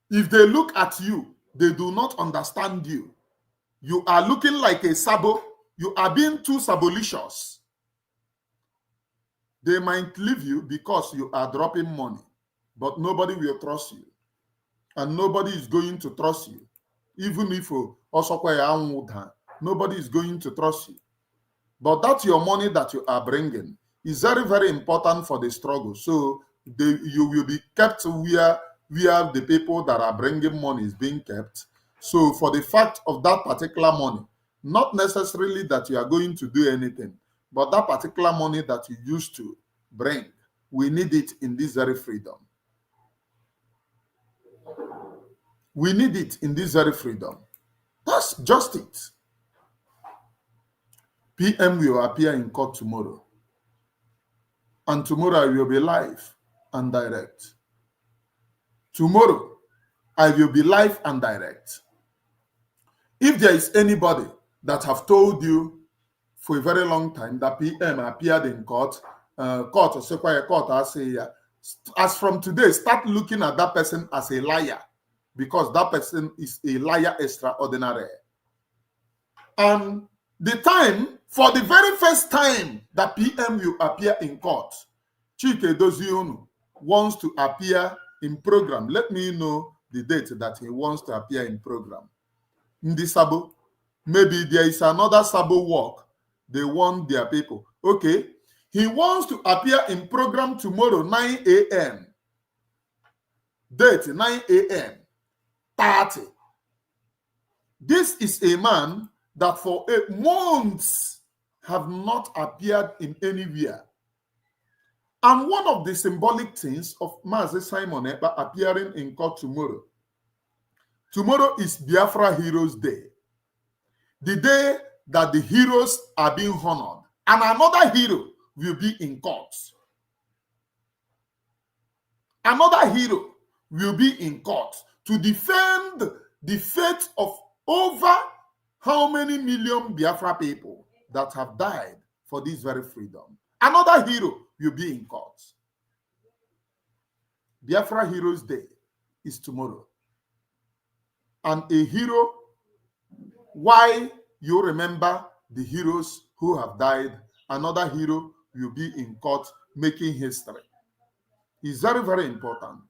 if they look at you, they do not understand you. You are looking like a sabo. You are being too sabolicious. They might leave you because you are dropping money, but nobody will trust you. And nobody is going to trust you. Even if nobody is going to trust you. But that's your money that you are bringing is very, very important for the struggle. So you will be kept where the people that are bringing money is being kept. So for the fact of that particular money, not necessarily that you are going to do anything, but that particular money that you used to bring, we need it in this very freedom. We need it in this very freedom. That's just it. PM will appear in court tomorrow. And tomorrow I will be live and direct. Tomorrow I will be live and direct. If there is anybody that have told you for a very long time that PM appeared in court, as from today, start looking at that person as a liar, because that person is a liar extraordinary. And the time, for the very first time that PM will appear in court, Chike Dozionu wants to appear in program, let me know the date that he wants to appear in program. In the Sabo, maybe there is another Sabo work they want their people. Okay, he wants to appear in program tomorrow, 9 a.m. Date 9 a.m. 30. This is a man that for 8 months have not appeared in anywhere. And one of the symbolic things of Mazi Simon Ekpa appearing in court tomorrow. Tomorrow is Biafra Heroes Day. The day that the heroes are being honored. And another hero will be in court. Another hero will be in court to defend the fate of over how many million Biafra people that have died for this very freedom. Another hero will be in court. Biafra Heroes Day is tomorrow. And a hero, why you remember the heroes who have died, another hero will be in court making history. It's very, very important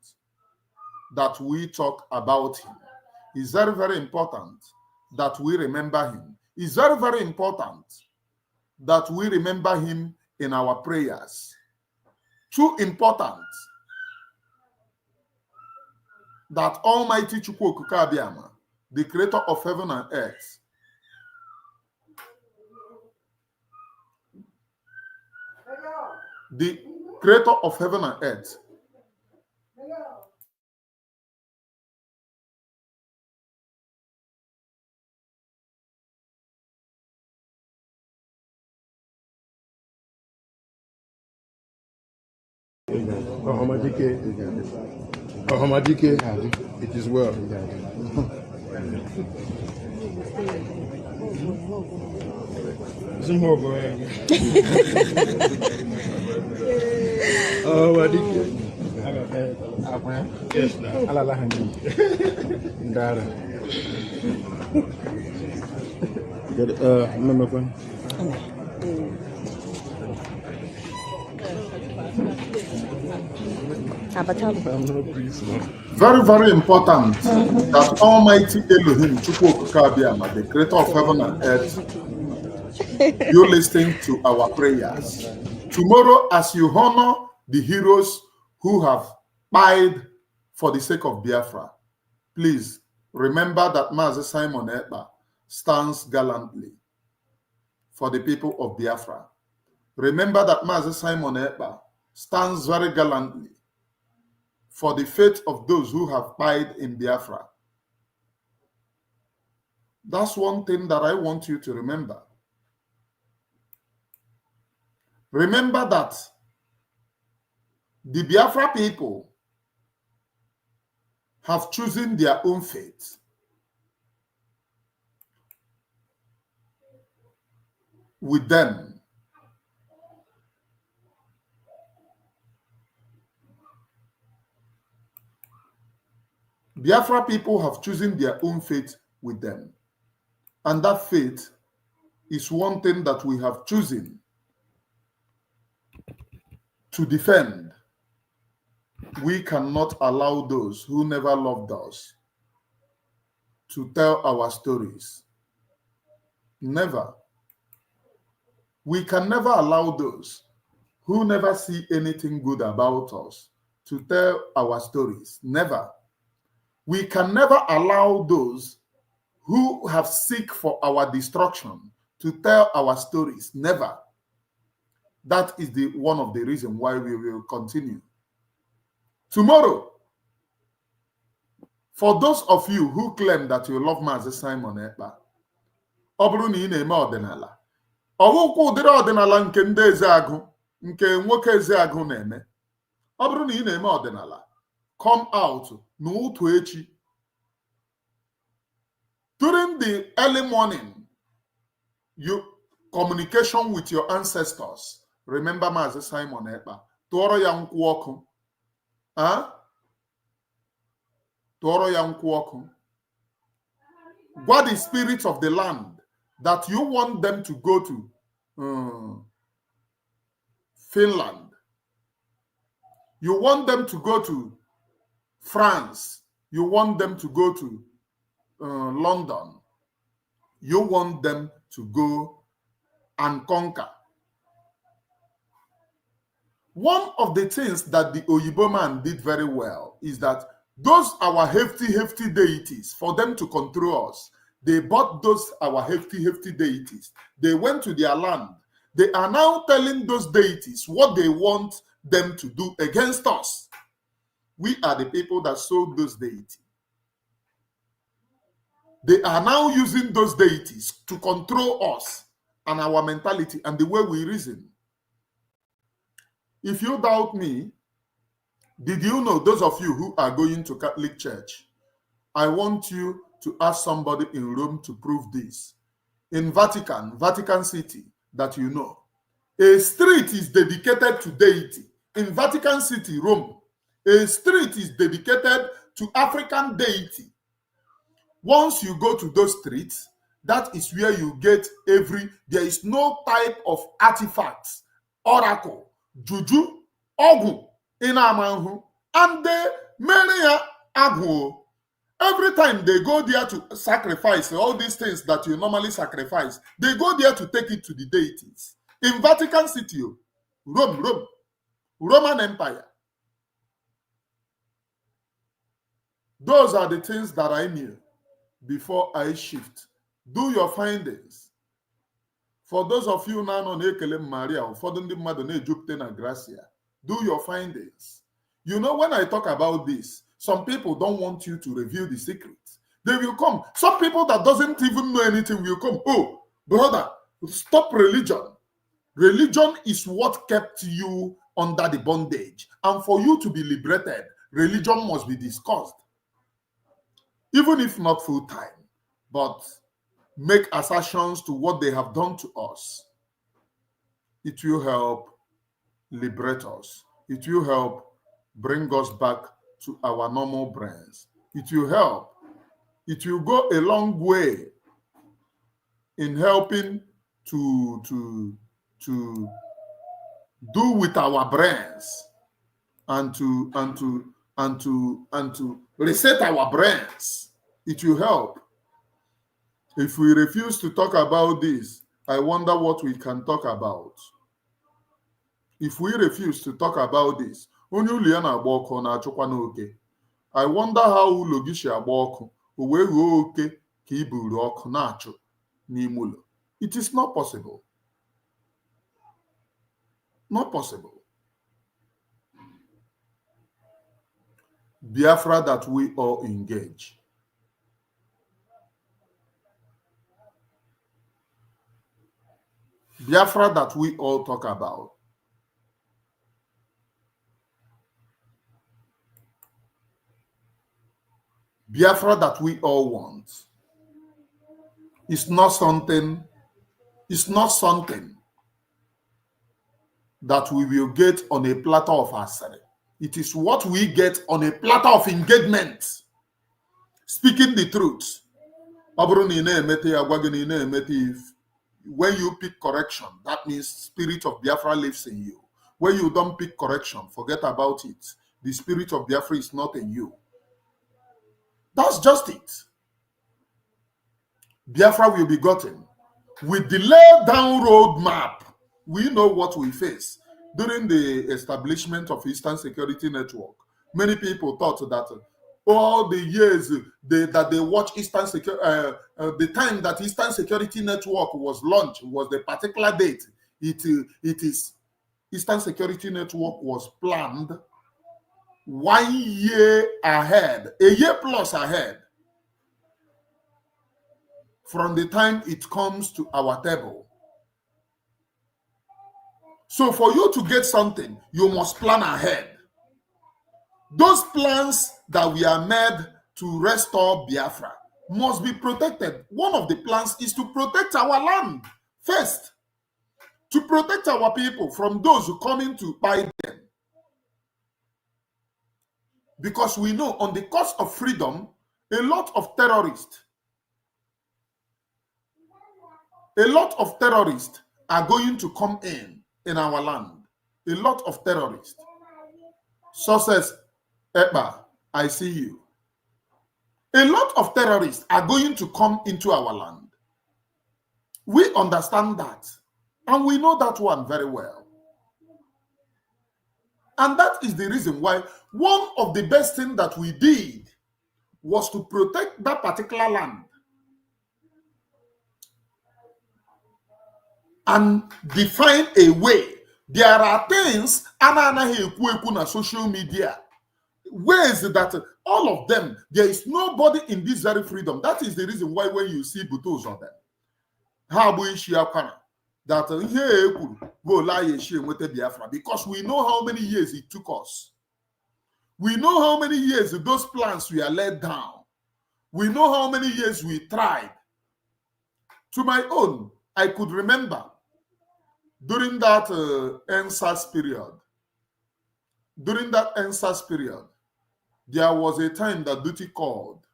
that we talk about him. It's very, very important that we remember him. It's very, very important that we remember him in our prayers. Too important that Almighty Chukwu Okike Abiama, the creator of heaven and earth, the creator of heaven and earth, Ohamadike, it is well. Ohamadike. Yes, very, very important that Almighty Elohim, Chukwu Okike Abiama, the creator of heaven and earth, you listening to our prayers. Tomorrow, as you honor the heroes who have died for the sake of Biafra, please remember that Mazi Simon Ekpa stands gallantly for the people of Biafra. Remember that Mazi Simon Ekpa stands very gallantly for the fate of those who have died in Biafra. That's one thing that I want you to remember. Remember that the Biafra people have chosen their own fate. With them. Biafra people have chosen their own fate with them. And that fate is one thing that we have chosen to defend. We cannot allow those who never loved us to tell our stories. Never. We can never allow those who never see anything good about us to tell our stories. Never. We can never allow those who have seek for our destruction to tell our stories. Never. That is one of the reasons why we will continue. Tomorrow, for those of you who claim that you love Mazi Simon Ekpa, ọ bụrụ na ị na-eme ọdịnala, ọwụkwa ụdịrị ọdịnala nke ndị Ezeagụ, nke nwoke Ezeagụ na-eme. Ọ bụrụ na ị na-eme ọdịnala, come out n'ụtụ echi. During the early morning, you communication with your ancestors. Remember Mazi Simon Ekpa. Tụọrọ ya nkwụ ọkụ. Tụọrọ ya nkwụ ọkụ. Gwa the spirits of the land that you want them to go to Finland You want them to go to France. You want them to go to London. You want them to go and conquer. One of the things that the Oyibo man did very well is that those our hefty deities, for them to control us, they bought those our hefty deities. They went to their land. They are now telling those deities what they want them to do against us. We are the people that sold those deities. They are now using those deities to control us and our mentality and the way we reason. If you doubt me, did you know, those of you who are going to Catholic Church, I want you to ask somebody in Rome to prove this. In Vatican City, that you know, a street is dedicated to deity. In Vatican City, Rome, a street is dedicated to African deity. Once you go to those streets, that is where you get there is no type of artifacts, oracle, juju, ogu, inamanhu, and they marry agwo. Every time they go there to sacrifice all these things that you normally sacrifice, they go there to take it to the deities. In Vatican City, Roman Empire. Those are the things that I knew before I shift. Do your findings. For those of you now on Ekele Maria, for the Madonna Jupiter na Gracia, do your findings. You know, when I talk about this, some people don't want you to reveal the secrets. They will come. Some people that doesn't even know anything will come. Oh, brother, stop religion. Religion is what kept you under the bondage. And for you to be liberated, religion must be discussed. Even if not full time, but make assertions to what they have done to us. It will help liberate us. It will help bring us back to our normal brains. It will help. It will go a long way in helping to do with our brains and to reset our brains. It will help. If we refuse to talk about this, I wonder what we can talk about. If we refuse to talk about this, I wonder how Logishi Aboko It is not possible. Not possible. Biafra that we all engage. Biafra that we all talk about. Biafra that we all want. It's not something that we will get on a platter of asari. It is what we get on a platter of engagement. Speaking the truth. When you pick correction, that means spirit of Biafra lives in you. When you don't pick correction, forget about it. The spirit of Biafra is not in you. That's just it. Biafra will be gotten. With the laid down roadmap, we know what we face. During the establishment of Eastern Security Network, many people thought that all the years that they watch Eastern Security, the time that Eastern Security Network was launched was the particular date. It is Eastern Security Network was planned 1 year ahead, a year plus ahead, from the time it comes to our table. So for you to get something, you must plan ahead. Those plans that we are made to restore Biafra must be protected. One of the plans is to protect our land first, to protect our people from those who come in to buy them. Because we know on the cost of freedom, a lot of terrorists are going to come in our land. A lot of terrorists. Success, Ekpa, I see you. A lot of terrorists are going to come into our land. We understand that. And we know that one very well. And that is the reason why one of the best things that we did was to protect that particular land and define a way. There are things on social media, ways that all of them, there is nobody in this very freedom. That is the reason why when you see butos on them, that go lie with Biafra, because we know how many years it took us. We know how many years those plans were laid down. We know how many years we tried. To my own, I could remember during that NSAS period, there was a time that duty called,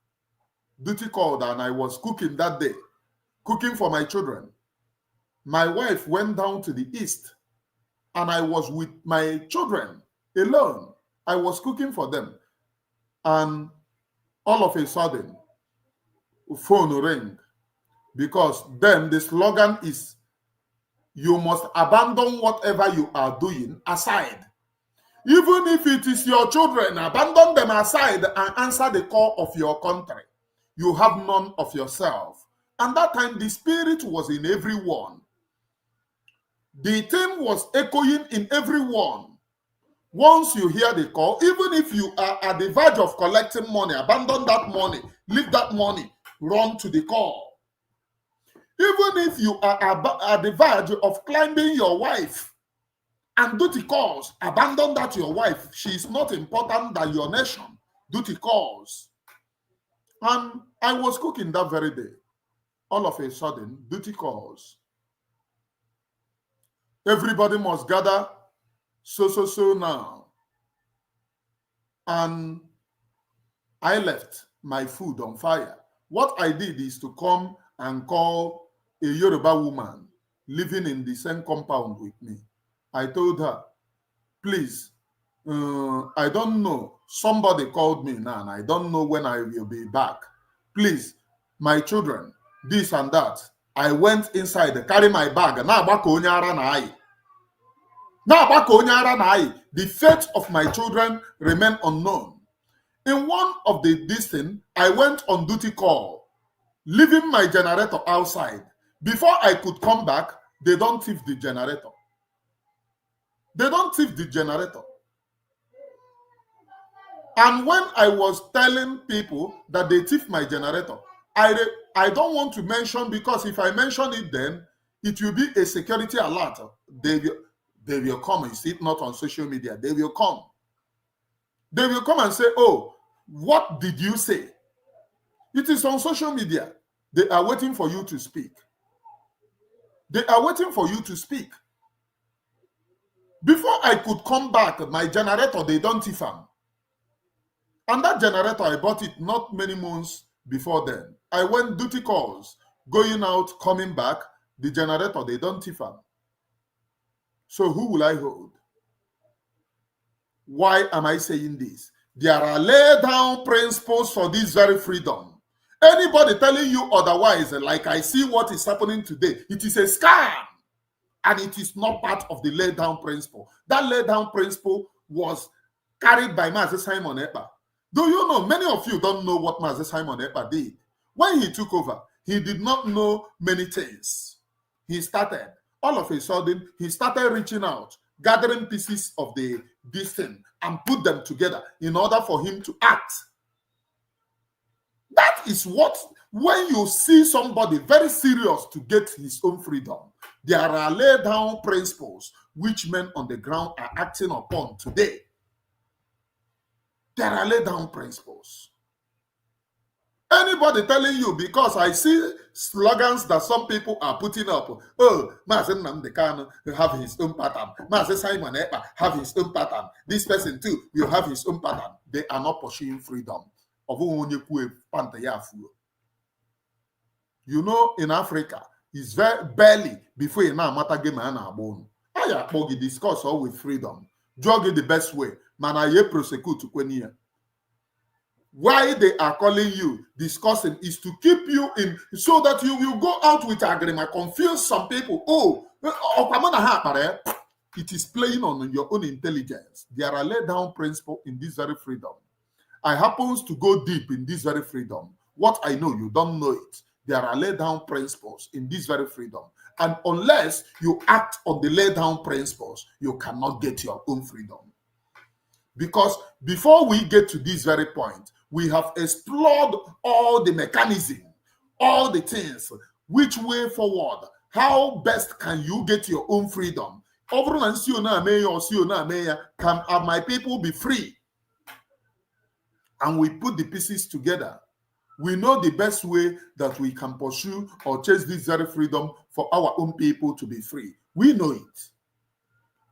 and I was cooking that day, cooking for my children. My wife went down to the east, and I was with my children alone. I was cooking for them, and all of a sudden, phone rang, because then the slogan is, you must abandon whatever you are doing aside. Even if it is your children, abandon them aside and answer the call of your country. You have none of yourself. And that time, the spirit was in everyone. The thing was echoing in everyone. Once you hear the call, even if you are at the verge of collecting money, abandon that money, leave that money, run to the call. Even if you are at the verge of climbing your wife and duty calls, abandon that your wife. She is not important than your nation. Duty calls. And I was cooking that very day. All of a sudden, duty calls. Everybody must gather so now. And I left my food on fire. What I did is to come and call a Yoruba woman living in the same compound with me. I told her, please, I don't know. Somebody called me now, and I don't know when I will be back. Please, my children, this and that. I went inside, carry my bag. The fate of my children remain unknown. In one of the distance, I went on duty call, leaving my generator outside. Before I could come back, they don't thief the generator. They don't thief the generator. And when I was telling people that they thief my generator, I don't want to mention, because if I mention it, then it will be a security alert. They will come. You see it not on social media. They will come. They will come and say, oh, what did you say? It is on social media. They are waiting for you to speak. They are waiting for you to speak. Before I could come back, my generator, they don't thief them. And that generator, I bought it not many months before then. I went duty calls, going out, coming back. The generator, they don't thief them. So who will I hold? Why am I saying this? There are laid down principles for this very freedom. Anybody telling you otherwise, like I see what is happening today, it is a scam. And it is not part of the laid down principle. That laid down principle was carried by Mazi Simon Ekpa. Do you know, many of you don't know what Mazi Simon Ekpa did. When he took over, he did not know many things. He started, all of a sudden, he started reaching out, gathering pieces of this thing and put them together in order for him to act. That is what, when you see somebody very serious to get his own freedom, there are laid down principles which men on the ground are acting upon today. There are laid down principles. Anybody telling you, because I see slogans that some people are putting up, oh, mazi nnamdi kanu have his own pattern, Mazi Simon Ekpa have his own pattern, this person too will have his own pattern. They are not pursuing freedom. You know, in Africa, it's very barely before you now matter game and abone. I discuss all with freedom. Jog it the best way. Mana ye prosecute kwenia. Why they are calling you discussing is to keep you in so that you will go out with agreement, confuse some people. Oh, it is playing on your own intelligence. There are laid down principles in this very freedom. I happens to go deep in this very freedom. What I know, you don't know it. There are laid down principles in this very freedom. And unless you act on the laid down principles, you cannot get your own freedom. Because before we get to this very point, we have explored all the mechanism, all the things, which way forward, how best can you get your own freedom? Can my people be free? And we put the pieces together. We know the best way that we can pursue or chase this very freedom for our own people to be free. We know it.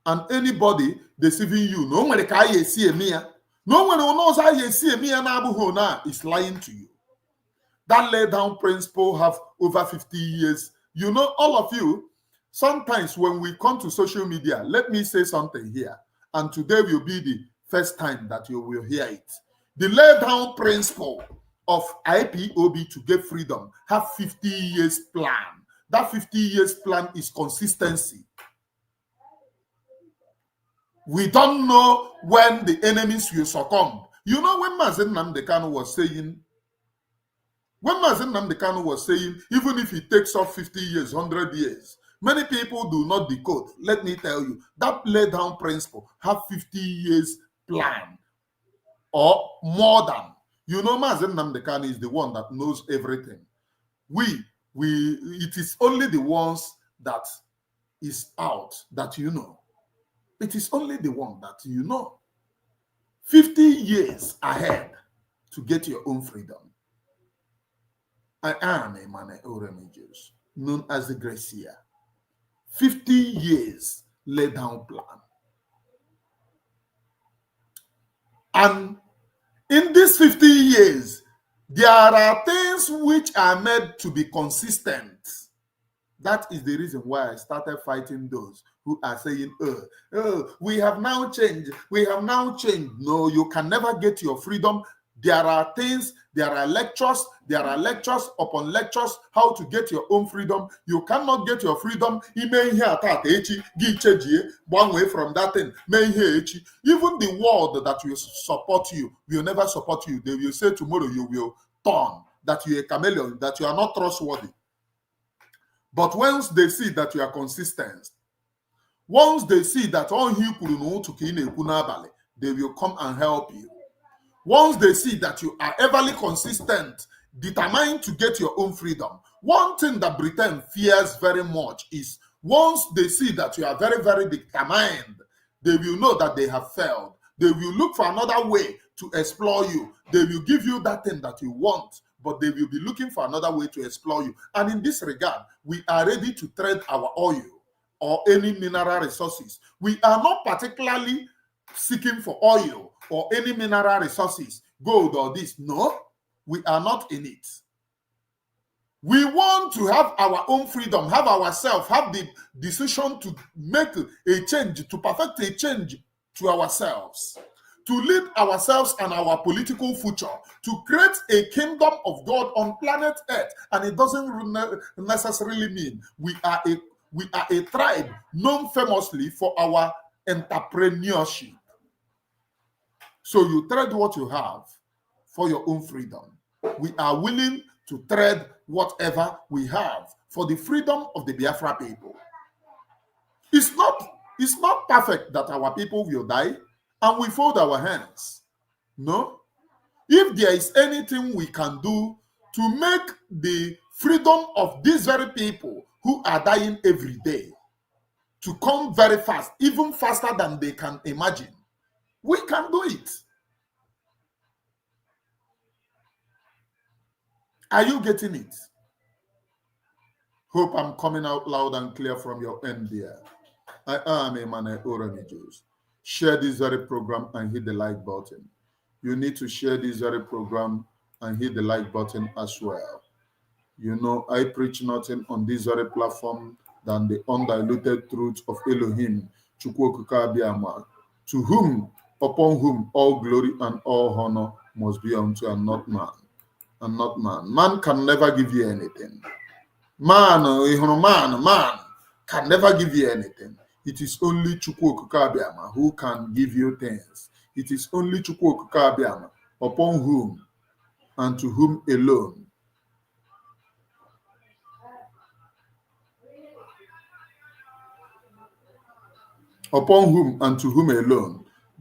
And anybody deceiving you, no one no one who knows how you see me and Abu Hona is lying to you. That laid down principle have over 50 years. You know, all of you, sometimes when we come to social media, let me say something here. And today will be the first time that you will hear it. The laid down principle of IPOB to get freedom have 50 years plan. That 50 years plan is consistency. We don't know when the enemies will succumb. You know when mazi nnamdi kanu was saying, even if it takes up 50 years, 100 years, many people do not decode. Let me tell you, that laid down principle have 50 years plan or more than. You know, mazi nnamdi kanu is the one that knows everything. It is only the ones that is out that you know. It is only the one that you know. 50 years ahead to get your own freedom. I am a man religious, known as the Gracia. 50 years laid down plan. And in these 50 years, there are things which are made to be consistent. That is the reason why I started fighting those who are saying, we have now changed. We have now changed. No, you can never get your freedom. There are things, there are lectures upon lectures, how to get your own freedom. You cannot get your freedom. Even that thing. Even the world that will support you will never support you. They will say tomorrow you will turn, that you are a chameleon, that you are not trustworthy. But once they see that you are consistent, once they see that all you could they will come and help you. Once they see that you are everly consistent, determined to get your own freedom, one thing that Britain fears very much is once they see that you are very, very determined, they will know that they have failed. They will look for another way to explore you. They will give you that thing that you want, but they will be looking for another way to explore you. And in this regard, we are ready to trade our oil or any mineral resources. We are not particularly seeking for oil or any mineral resources, gold or this. No, we are not in it. We want to have our own freedom, have ourselves, have the decision to make a change, to perfect a change to ourselves, to lead ourselves and our political future, to create a kingdom of God on planet Earth. And it doesn't necessarily mean we are a tribe known famously for our entrepreneurship. So you trade what you have for your own freedom. We are willing to trade whatever we have for the freedom of the Biafra people. It's not perfect that our people will die and we fold our hands. No. If there is anything we can do to make the freedom of these very people who are dying every day to come very fast, even faster than they can imagine, we can do it. Are you getting it? Hope I'm coming out loud and clear from your end there. I am a man religious. Share this very program and hit the like button. You need to share this very program and hit the like button as well. You know, I preach nothing on this very platform than the undiluted truth of Elohim, Chukwu Okike Abiama, to whom upon whom all glory and all honor must be unto, and not man. And not man. Man can never give you anything. Man can never give you anything. It is only Chukwu Okike Abiama who can give you things. It is only Chukwu Okike Abiama upon whom and to whom alone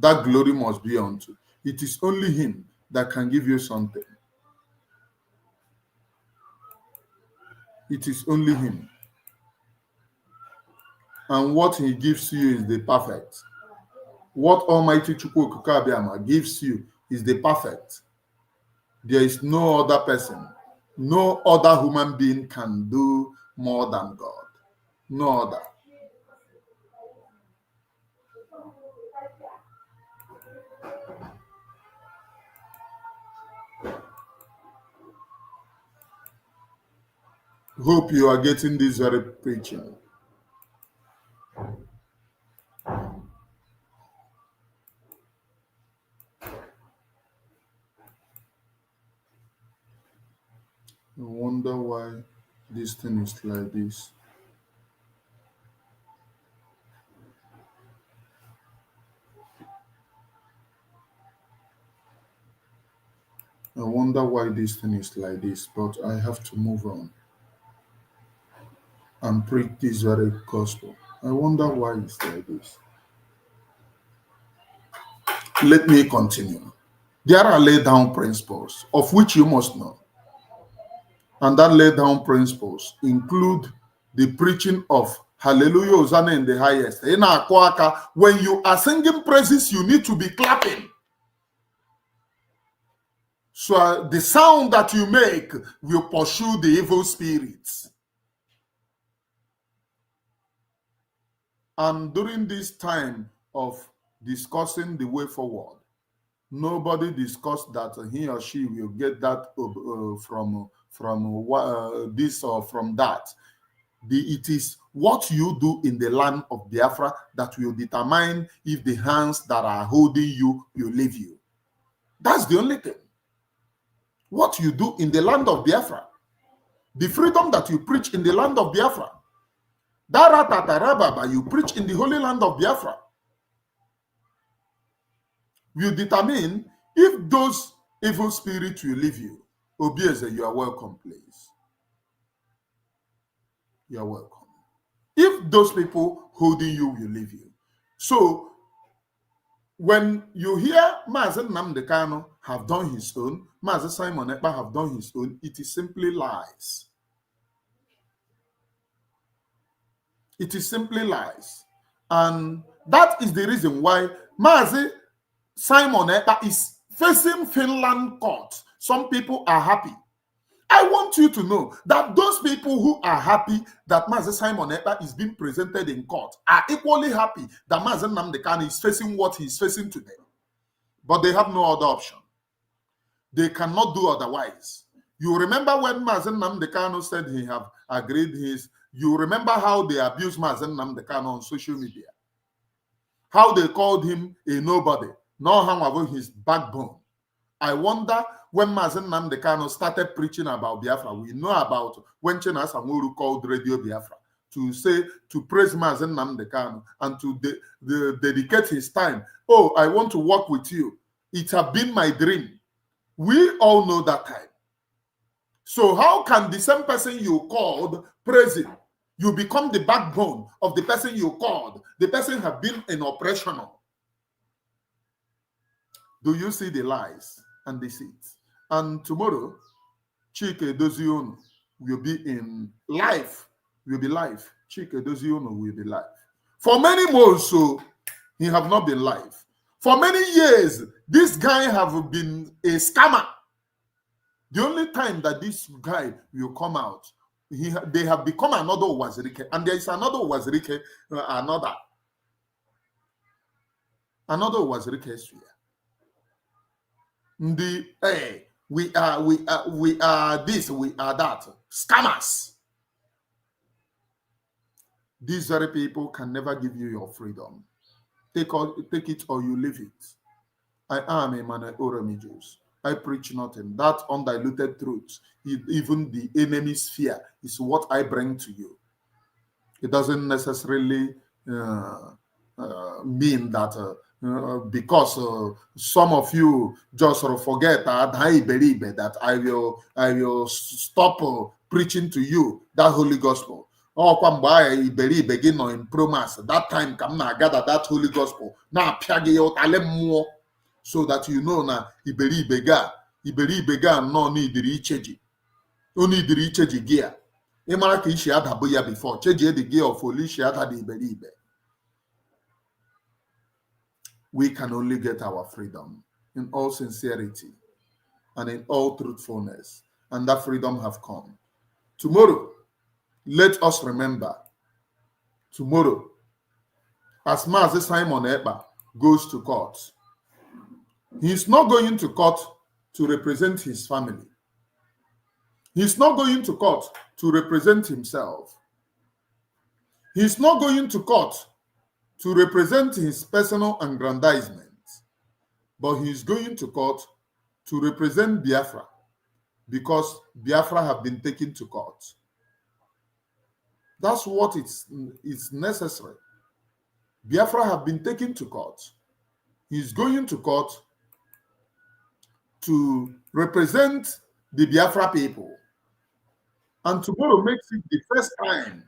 that glory must be unto. It is only him that can give you something. It is only him. And what he gives you is the perfect. What Almighty Chukwu Okike Abiama gives you is the perfect. There is no other person, no other human being can do more than God. No other. Hope you are getting this very preaching. I wonder why this thing is like this. I wonder why this thing is like this, but I have to move on and preach this very gospel. I wonder why it's like this. Let me continue. There are laid down principles of which you must know. And that laid down principles include the preaching of Hallelujah, Hosanna in the highest. When you are singing praises, you need to be clapping. So the sound that you make will pursue the evil spirits. And during this time of discussing the way forward, nobody discussed that he or she will get that from this or from that. It is what you do in the land of Biafra that will determine if the hands that are holding you will leave you. That's the only thing. What you do in the land of Biafra, the freedom that you preach in the land of Biafra, that ratatarababa you preach in the holy land of Biafra, will determine if those evil spirits will leave you. Obieze, you are welcome, please. You are welcome. If those people holding you will leave you. So, when you hear Mazi Nnamdi Kanu have done his own, Mazi Simon Ekpa have done his own, it is simply lies. It is simply lies. And that is the reason why Mazi Simon Ekpa is facing Finland court. Some people are happy. I want you to know that those people who are happy that Mazi Simon Ekpa is being presented in court are equally happy that Mazi Nnamdi Kanu is facing what he is facing today. But they have no other option. They cannot do otherwise. You remember when Mazi Nnamdi Kanu said he have agreed his, you remember how they abused Mazi Nnamdi Kanu on social media? How they called him a nobody, no hang about his backbone. I wonder when Mazi Nnamdi Kanu started preaching about Biafra, we know about when Chena Samuru called Radio Biafra to praise Mazi Nnamdi Kanu and to dedicate his time. Oh, I want to work with you. It has been my dream. We all know that time. So how can the same person you called praising, you become the backbone of the person you called? The person have been in operational. Do you see the lies and deceit? And tomorrow, Chike Doziono will be in live. Will be live. Chike Doziono will be live. For many months, so he have not been live. For many years, this guy have been a scammer. The only time that this guy will come out, they have become another Wazirike, and there is another Wazirike, another Wazirike sphere. We are this, we are that. Scammers. These very people can never give you your freedom. Take it or you leave it. I am Emmanuel Oremijus. I preach nothing. That undiluted truth, even the enemy's fear, is what I bring to you. It doesn't necessarily uh, mean that because some of you just sort of forget that I believe that I will stop preaching to you that holy gospel. Ọkwa mgbe anyị iberibe gị nọ in promas that time ka m na-agada that holy gospel na-apịa gị ya ụtalị mmụọ so that you know na iberibe ga nọ n'idiri icheji unu idiri icheji gị a ịmara ka isi adabụ ya before chejie the gear of oli isi ada dị iberibe. We can only get our freedom in all sincerity and in all truthfulness, and that freedom have come. Tomorrow, let us remember, tomorrow, as Mazi Simon Ekpa goes to court, he's not going to court to represent his family. He's not going to court to represent himself. He's not going to court to represent his personal aggrandizement, but he's going to court to represent Biafra because Biafra have been taken to court. That's what is necessary. Biafra have been taken to court. He's going to court to represent the Biafra people. And tomorrow makes it the first time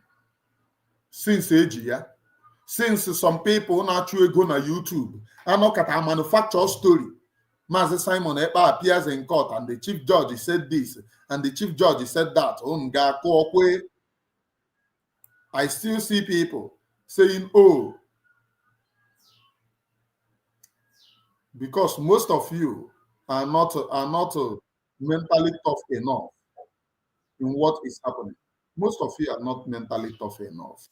since Ejia, since some people naturally go on YouTube and look at a manufactured story. Mazi Simon Ekpa appears in court and the chief judge said this and the chief judge said that. I still see people saying, oh, because most of you are not mentally tough enough in what is happening. Most of you are not mentally tough enough.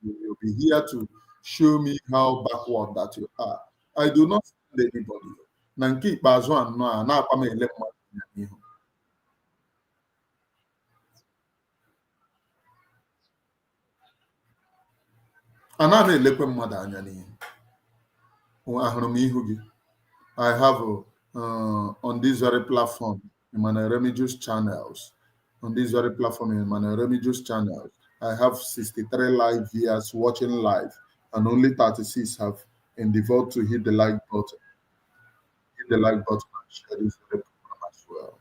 You will be here to show me how backward that you are. I do not send anybody. Na nke ikpeazụ anọ a na-akwa m ele mmadụ anya n'ihu. Ana m elekwe mmadụ anya n'ihu. Ahụrụ m ihu gị. I have on this very platform, Emmanuel Remedios channels, on this very platform, Emmanuel Remedios channels, I have 63 live viewers watching live, and only 36 have endeavored to hit the like button. Hit the like button and share this very program as well.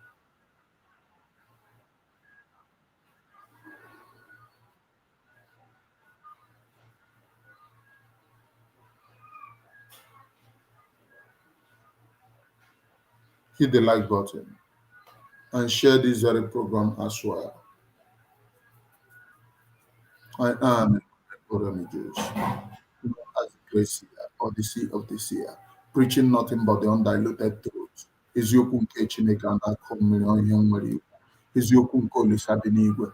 Hit the like button and share this very program as well. I am Remedios, as the great seer, Odyssey of the seer, preaching nothing but the undiluted truth. Eziokwu nke Chineke a na-akọ mmiri ihe nwere iwu. Eziokwu nke Olisa dị n'igwe.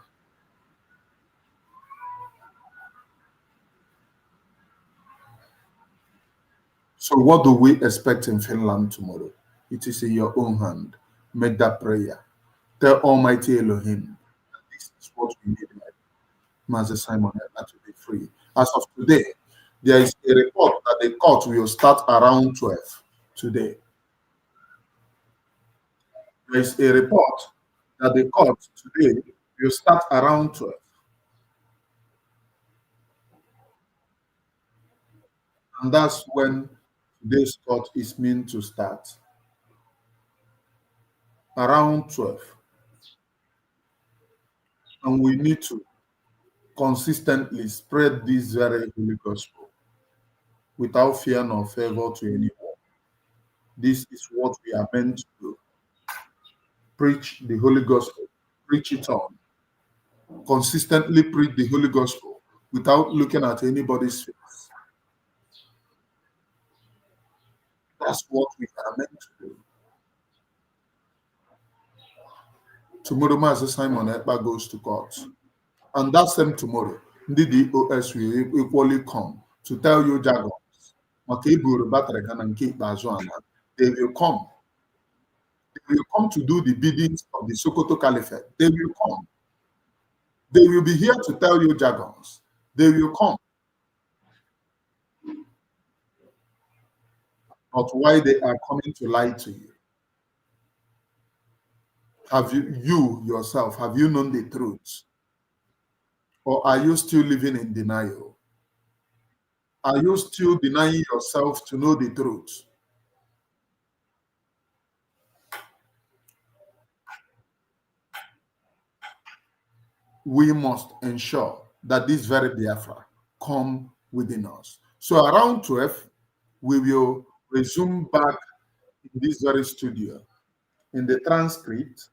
So what do we expect in Finland tomorrow? It is in your own hand. Make that prayer. Tell Almighty Elohim that this is what we need. Mazi Simon to be free. As of today, there is a report that the court will start around 12 today. There is a report that the court today will start around 12. And that's when today's court is meant to start. Around 12. And we need to consistently spread this very holy gospel without fear nor favor to anyone. This is what we are meant to do. Preach the holy gospel, preach it on. Consistently preach the holy gospel without looking at anybody's face. That's what we are meant to do. Tomorrow, Mazi Simon Ekpa goes to court. And that same tomorrow, the DOS will equally come to tell you jargons. They will come. They will come to do the biddings of the Sokoto Caliphate. They will come. They will be here to tell you jargons. They will come. but why they are coming to lie to you. Have you yourself, have you known the truth? Or are you still living in denial? Are you still denying yourself to know the truth? We must ensure that this very Biafra come within us. So around 12, we will resume back in this very studio. In the transcript,